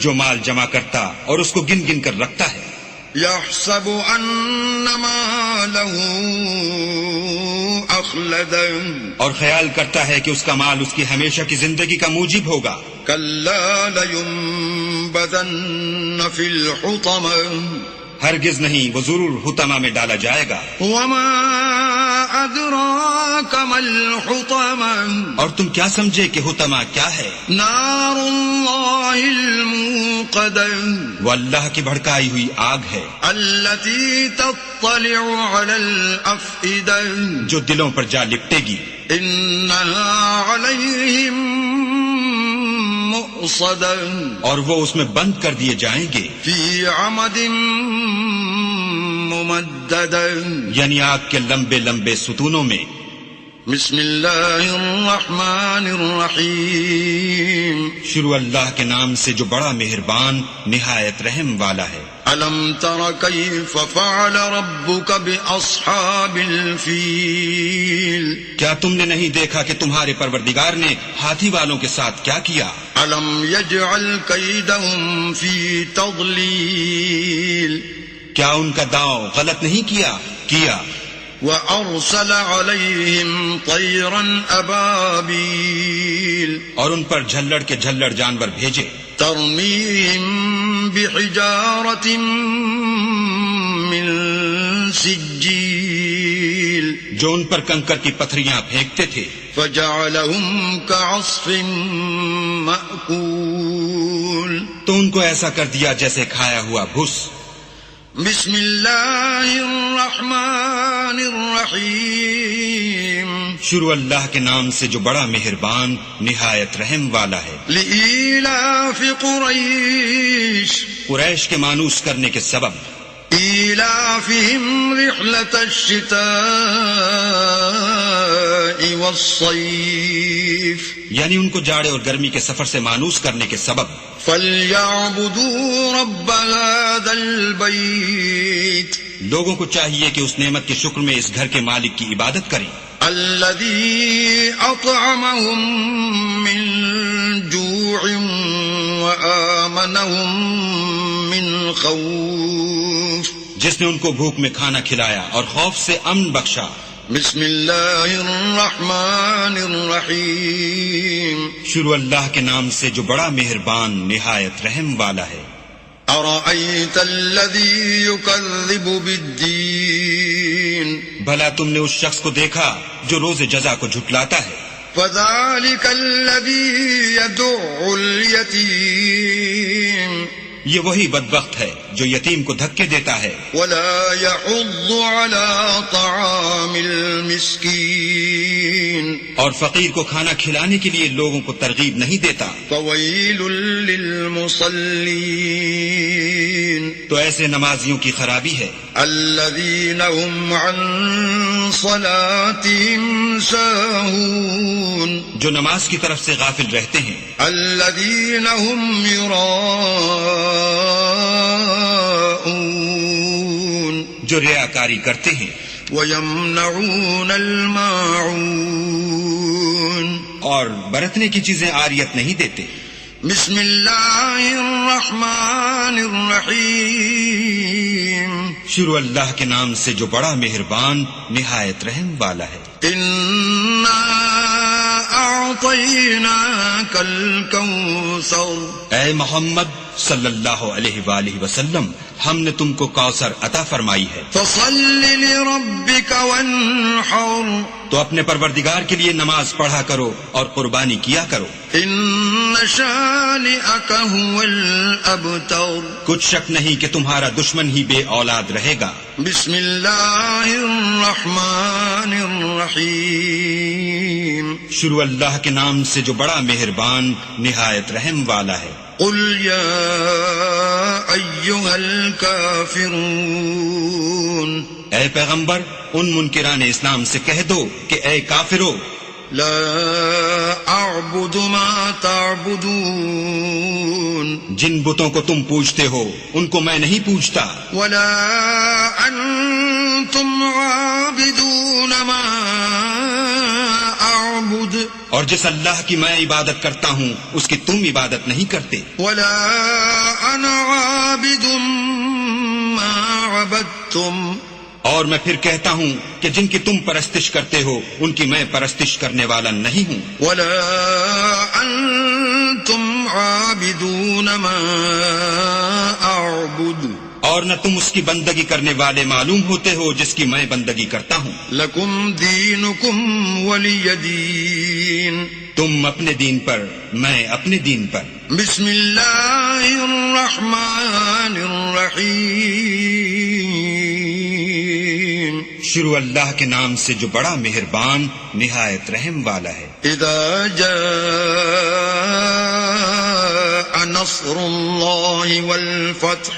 [SPEAKER 2] جو مال جمع کرتا اور اس کو گن گن کر رکھتا ہے.
[SPEAKER 1] یحسب ان مالہ اخلدہ
[SPEAKER 2] اور خیال کرتا ہے کہ اس کا مال اس کی ہمیشہ کی زندگی کا موجب ہوگا.
[SPEAKER 1] کلا لینبذن فی الحطمہ
[SPEAKER 2] ہرگز نہیں، وہ ضرور حطمہ میں ڈالا جائے گا.
[SPEAKER 1] وما ادراک ما الحطمہ
[SPEAKER 2] اور تم کیا سمجھے کہ حطمہ کیا ہے؟
[SPEAKER 1] نار اللہ الموقدہ
[SPEAKER 2] وہ اللہ کی بھڑکائی ہوئی آگ ہے
[SPEAKER 1] التي تطلع على الافئدہ
[SPEAKER 2] جو دلوں پر جا لپٹے گی.
[SPEAKER 1] انہا علیہم مؤصدہ
[SPEAKER 2] اور وہ اس میں بند کر دیے جائیں گے
[SPEAKER 1] فی عمد ممددہ
[SPEAKER 2] یعنی آگ کے لمبے لمبے ستونوں میں.
[SPEAKER 1] بسم اللہ الرحمن الرحیم
[SPEAKER 2] شروع اللہ کے نام سے جو بڑا مہربان نہایت رحم والا ہے.
[SPEAKER 1] الم تر کیف فعل ربک باصحاب الفیل
[SPEAKER 2] کیا تم نے نہیں دیکھا کہ تمہارے پروردگار نے ہاتھی والوں کے ساتھ کیا کیا؟
[SPEAKER 1] الم یجعل کیدہم فی تضلیل
[SPEAKER 2] کیا ان کا داؤ غلط نہیں کیا؟
[SPEAKER 1] وَأَرْسَلَ عَلَيْهِمْ طَيْرًا أَبَابِيلَ
[SPEAKER 2] اور ان پر جھلڑ کے جھلڑ جانور بھیجے.
[SPEAKER 1] تَرْمِيهِمْ بِحِجَارَةٍ مِّن سِجِّيلٍ
[SPEAKER 2] جو ان پر کنکر کی پتھریاں پھینکتے تھے.
[SPEAKER 1] فَجَعَلَهُمْ كَعَصْفٍ مَأْكُولٍ
[SPEAKER 2] تو ان کو ایسا کر دیا جیسے کھایا ہوا بھس.
[SPEAKER 1] بسم اللہ الرحمن الرحیم
[SPEAKER 2] شروع اللہ کے نام سے جو بڑا مہربان نہایت رحم والا ہے.
[SPEAKER 1] لإیلاف قریش
[SPEAKER 2] قریش کے مانوس کرنے کے سبب.
[SPEAKER 1] ایلافہم رحلة الشتاء والصیف
[SPEAKER 2] یعنی ان کو جاڑے اور گرمی کے سفر سے مانوس کرنے کے سبب.
[SPEAKER 1] فَلْيَعْبُدُوا رَبَّ هَذَا الْبَيْتِ
[SPEAKER 2] لوگوں کو چاہیے کہ اس نعمت کے شکر میں اس گھر کے مالک کی عبادت کریں.
[SPEAKER 1] الَّذِي أَطْعَمَهُم مِّن جُوعٍ وَآمَنَهُم مِّن خَوْفٍ
[SPEAKER 2] جس نے ان کو بھوک میں کھانا کھلایا اور خوف سے امن بخشا.
[SPEAKER 1] بسم اللہ الرحمن الرحیم
[SPEAKER 2] شروع اللہ کے نام سے جو بڑا مہربان نہایت رحم والا ہے.
[SPEAKER 1] ارأیت الذی یکذب بالدین
[SPEAKER 2] بھلا تم نے اس شخص کو دیکھا جو روز جزا کو جھٹلاتا ہے.
[SPEAKER 1] فذلك الذي يدع اليتيم
[SPEAKER 2] یہ وہی بدبخت ہے جو یتیم کو دھکے دیتا ہے
[SPEAKER 1] ولا يحض على طعام المسكين
[SPEAKER 2] اور فقیر کو کھانا کھلانے کے لیے لوگوں کو ترغیب نہیں دیتا.
[SPEAKER 1] فويل للمصلين
[SPEAKER 2] تو ایسے نمازیوں کی خرابی ہے
[SPEAKER 1] الذين هم عن صلاتهم ساهون
[SPEAKER 2] جو نماز کی طرف سے غافل رہتے ہیں.
[SPEAKER 1] الذين هم يراءون
[SPEAKER 2] جو ریاکاری کرتے ہیں
[SPEAKER 1] ويمنعون الماعون
[SPEAKER 2] اور برتنے کی چیزیں عاریت نہیں دیتے.
[SPEAKER 1] بسم اللہ الرحمن الرحیم
[SPEAKER 2] شروع اللہ کے نام سے جو بڑا مہربان نہایت رحم والا ہے.
[SPEAKER 1] انا اعطیناک الکوثر
[SPEAKER 2] اے محمد صلی اللہ علیہ وآلہ وسلم ہم نے تم کو کوثر عطا فرمائی ہے.
[SPEAKER 1] فصل لربک وانحر
[SPEAKER 2] تو اپنے پروردگار کے لیے نماز پڑھا کرو اور قربانی کیا کرو.
[SPEAKER 1] ان شانئک هو الابتر
[SPEAKER 2] کچھ شک نہیں کہ تمہارا دشمن ہی بے اولاد رہے گا.
[SPEAKER 1] بسم اللہ الرحمن الرحیم
[SPEAKER 2] شروع اللہ کے نام سے جو بڑا مہربان نہایت رحم والا ہے.
[SPEAKER 1] قل یا ایھا الکافرون
[SPEAKER 2] اے پیغمبر ان منکران اسلام سے کہہ دو کہ اے کافرو
[SPEAKER 1] لا اعبد ما تعبدون
[SPEAKER 2] جن بتوں کو تم پوجتے ہو ان کو میں نہیں پوجتا.
[SPEAKER 1] ولا انتم عابدون ما اعبد
[SPEAKER 2] اور جس اللہ کی میں عبادت کرتا ہوں اس کی تم عبادت نہیں کرتے.
[SPEAKER 1] ولا انا عابد ما عبدتم
[SPEAKER 2] اور میں پھر کہتا ہوں کہ جن کی تم پرستش کرتے ہو ان کی میں پرستش کرنے والا نہیں ہوں.
[SPEAKER 1] ولا انتم عابدون ما اعبد
[SPEAKER 2] اور نہ تم اس کی بندگی کرنے والے معلوم ہوتے ہو جس کی میں بندگی کرتا ہوں.
[SPEAKER 1] لکم دینکم ولی دین
[SPEAKER 2] تم اپنے دین پر میں اپنے دین پر.
[SPEAKER 1] بسم اللہ الرحمن الرحیم
[SPEAKER 2] شروع اللہ کے نام سے جو بڑا مہربان نہایت رحم والا ہے.
[SPEAKER 1] اذا جاء نصر اللہ والفتح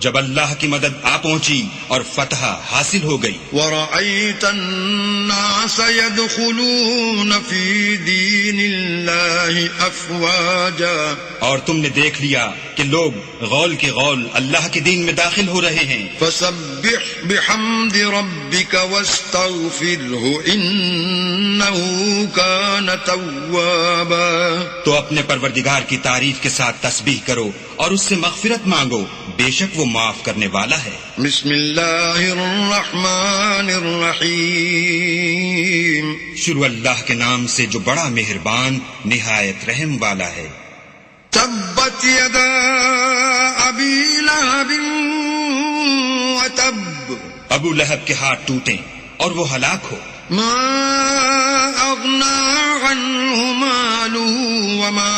[SPEAKER 2] جب اللہ کی مدد آ پہنچی اور فتح حاصل ہو گئی.
[SPEAKER 1] ورأيت الناس يدخلون في دين الله أفواجا
[SPEAKER 2] اور تم نے دیکھ لیا کہ لوگ غول کے غول اللہ کے دین میں داخل ہو رہے ہیں.
[SPEAKER 1] فسبح بحمد ربك واستغفره إنه كان توابا
[SPEAKER 2] تو اپنے پروردگار کی تعریف کے ساتھ تسبیح کرو اور اس سے مغفرت مانگو بے شک وہ معاف کرنے والا ہے.
[SPEAKER 1] بسم اللہ الرحمن الرحیم
[SPEAKER 2] شروع اللہ کے نام سے جو بڑا مہربان نہایت رحم والا ہے.
[SPEAKER 1] تبت یدا ابی لہب وتب
[SPEAKER 2] ابو لہب کے ہاتھ ٹوٹیں اور وہ ہلاک ہو.
[SPEAKER 1] ما اغنا عنہ مالہ وما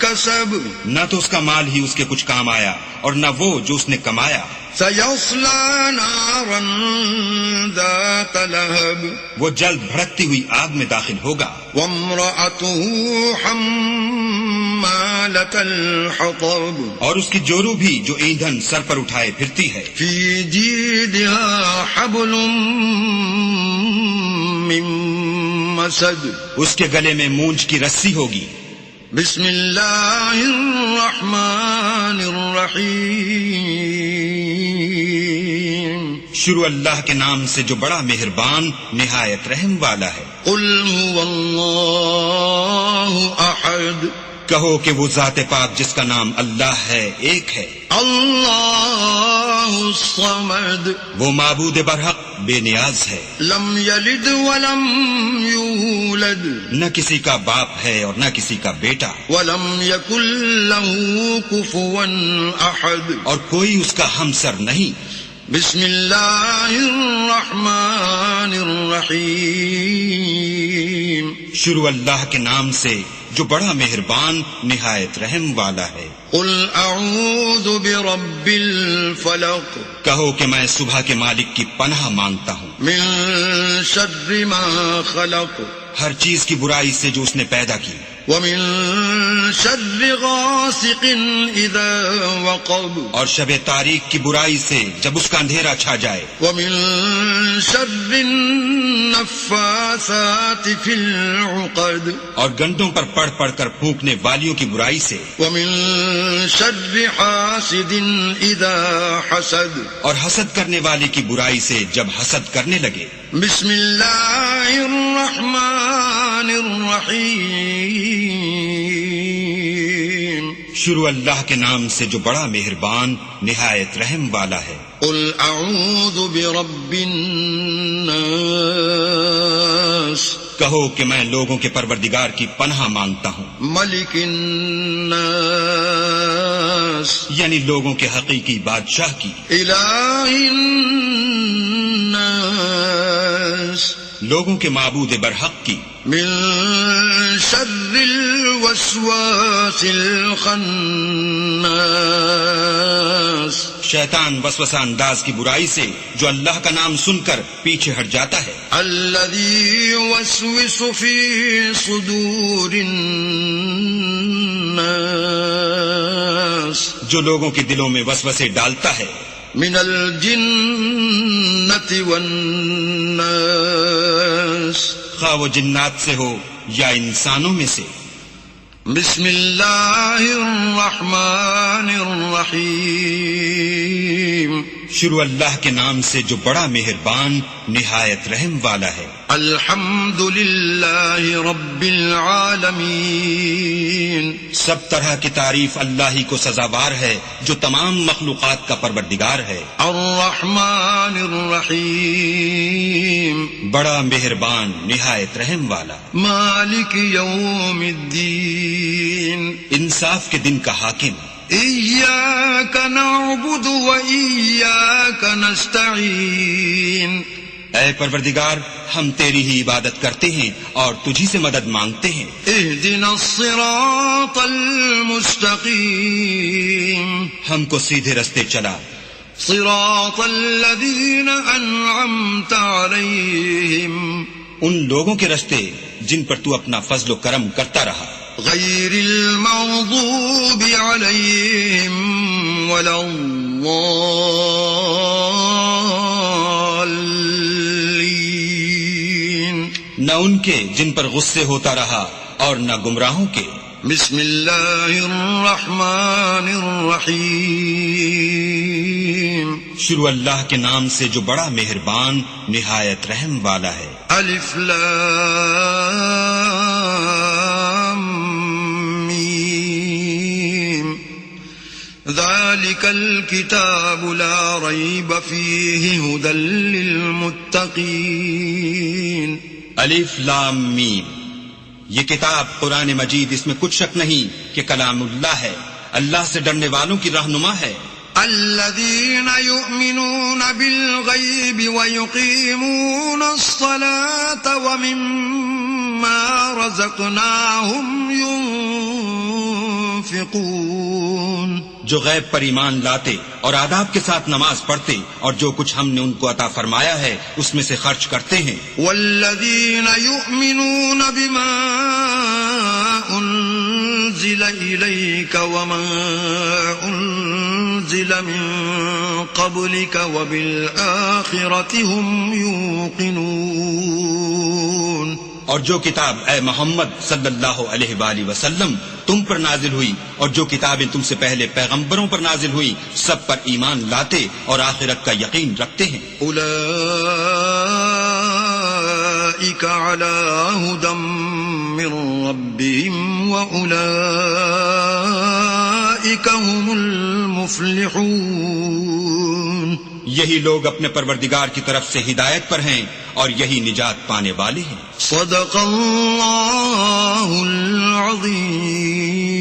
[SPEAKER 1] کسب
[SPEAKER 2] نہ تو اس کا مال ہی اس کے کچھ کام آیا اور نہ وہ جو اس نے کمایا.
[SPEAKER 1] سیصلی نارا ذات لہب
[SPEAKER 2] وہ جلد بھڑکتی ہوئی آگ میں داخل ہوگا.
[SPEAKER 1] وامرأته حمالة الحطب
[SPEAKER 2] اور اس کی جورو بھی جو ایندھن سر پر اٹھائے پھرتی ہے.
[SPEAKER 1] فی جیدها حبل من مسد
[SPEAKER 2] اس کے گلے میں مونج کی رسی ہوگی.
[SPEAKER 1] بسم اللہ الرحمن الرحیم
[SPEAKER 2] شروع اللہ کے نام سے جو بڑا مہربان نہایت رحم والا ہے.
[SPEAKER 1] قل هو اللہ احد
[SPEAKER 2] کہو کہ وہ ذات پاک جس کا نام اللہ ہے ایک ہے.
[SPEAKER 1] اللہ الصمد
[SPEAKER 2] وہ معبود برحق بے نیاز ہے.
[SPEAKER 1] لم یلد ولم یولد
[SPEAKER 2] نہ کسی کا باپ ہے اور نہ کسی کا بیٹا.
[SPEAKER 1] ولم یکن له کفوا احد
[SPEAKER 2] اور کوئی اس کا ہمسر نہیں.
[SPEAKER 1] بسم اللہ الرحمن الرحیم
[SPEAKER 2] شروع اللہ کے نام سے جو بڑا مہربان نہایت رحم والا ہے۔
[SPEAKER 1] قل اعوذ برب الفلق
[SPEAKER 2] کہو کہ میں صبح کے مالک کی پناہ مانگتا ہوں
[SPEAKER 1] من شر ما خلق
[SPEAKER 2] ہر چیز کی برائی سے جو اس نے پیدا کی،
[SPEAKER 1] ومن شر غاسق اذا وقب
[SPEAKER 2] اور شب تاریک کی برائی سے جب اس کا اندھیرا چھا جائے،
[SPEAKER 1] ومن شر النفاثات في العقد
[SPEAKER 2] اور گنٹوں پر پڑھ پڑھ کر پھونکنے والیوں کی برائی سے،
[SPEAKER 1] ومن شر حاسد اذا حسد
[SPEAKER 2] اور حسد کرنے والے کی برائی سے جب حسد کرنے لگے۔
[SPEAKER 1] بسم اللہ الرحمن الرحیم
[SPEAKER 2] شروع اللہ کے نام سے جو بڑا مہربان نہایت رحم والا ہے۔
[SPEAKER 1] قل اعوذ برب الناس
[SPEAKER 2] کہو کہ میں لوگوں کے پروردگار کی پناہ مانگتا ہوں،
[SPEAKER 1] ملک الناس
[SPEAKER 2] یعنی لوگوں کے حقیقی بادشاہ کی،
[SPEAKER 1] الہ الناس
[SPEAKER 2] لوگوں کے معبود برحق کی،
[SPEAKER 1] من شر الوسواس الخناس
[SPEAKER 2] شیطان وسوسہ انداز کی برائی سے جو اللہ کا نام سن کر پیچھے ہٹ جاتا ہے،
[SPEAKER 1] الذي يوسوس في صدور الناس
[SPEAKER 2] جو لوگوں کے دلوں میں وسوسے ڈالتا ہے،
[SPEAKER 1] من الجنة والناس
[SPEAKER 2] خواہ وہ جنات سے ہو یا انسانوں میں سے۔
[SPEAKER 1] بسم اللہ الرحمن الرحیم
[SPEAKER 2] شروع اللہ کے نام سے جو بڑا مہربان نہایت رحم والا ہے۔
[SPEAKER 1] الحمد للہ رب العالمین
[SPEAKER 2] سب طرح کی تعریف اللہ ہی کو سزاوار ہے جو تمام مخلوقات کا پروردگار ہے۔
[SPEAKER 1] الرحمن الرحیم
[SPEAKER 2] بڑا مہربان نہایت رحم والا،
[SPEAKER 1] مالک یوم الدین
[SPEAKER 2] انصاف کے دن کا حاکم۔
[SPEAKER 1] ایاک نعبد و ایاک نستعین
[SPEAKER 2] اے پروردگار ہم تیری ہی عبادت کرتے ہیں اور تجھی سے مدد مانگتے ہیں۔
[SPEAKER 1] اہدنا الصراط المستقیم
[SPEAKER 2] ہم کو سیدھے رستے چلا،
[SPEAKER 1] صراط الذین انعمت علیہم
[SPEAKER 2] ان لوگوں کے رستے جن پر تو اپنا فضل و کرم کرتا رہا،
[SPEAKER 1] غیر المغضوب علیہم ولا الضالین
[SPEAKER 2] نہ ان کے جن پر غصے ہوتا رہا اور نہ گمراہوں کے۔
[SPEAKER 1] بسم اللہ الرحمن الرحیم
[SPEAKER 2] شروع اللہ کے نام سے جو بڑا مہربان نہایت رحم والا ہے۔
[SPEAKER 1] الف لام میم ذالک الکتاب لا ریب فیہ ھدی للمتقین
[SPEAKER 2] الف لام میم یہ کتاب قرآن مجید، اس میں کچھ شک نہیں کہ کلام اللہ ہے، اللہ سے ڈرنے والوں کی رہنما ہے۔
[SPEAKER 1] الذین یؤمنون بالغیب ویقیمون الصلاة ومما رزقناہم ينفقون
[SPEAKER 2] جو غیب پر ایمان لاتے اور آداب کے ساتھ نماز پڑھتے اور جو کچھ ہم نے ان کو عطا فرمایا ہے اس میں سے خرچ کرتے ہیں۔
[SPEAKER 1] والذین یؤمنون بما انزل الیک وما انزل من قبلک وبالآخرۃ هم یوقنون
[SPEAKER 2] اور جو کتاب اے محمد صلی اللہ علیہ وآلہ وسلم تم پر نازل ہوئی اور جو کتابیں تم سے پہلے پیغمبروں پر نازل ہوئی سب پر ایمان لاتے اور آخرت کا یقین رکھتے ہیں۔
[SPEAKER 1] اولئک علی ھدی من ربہم واولئک هم المفلحون
[SPEAKER 2] یہی لوگ اپنے پروردگار کی طرف سے ہدایت پر ہیں اور یہی نجات پانے والے ہیں۔
[SPEAKER 1] صدق اللہ العظیم۔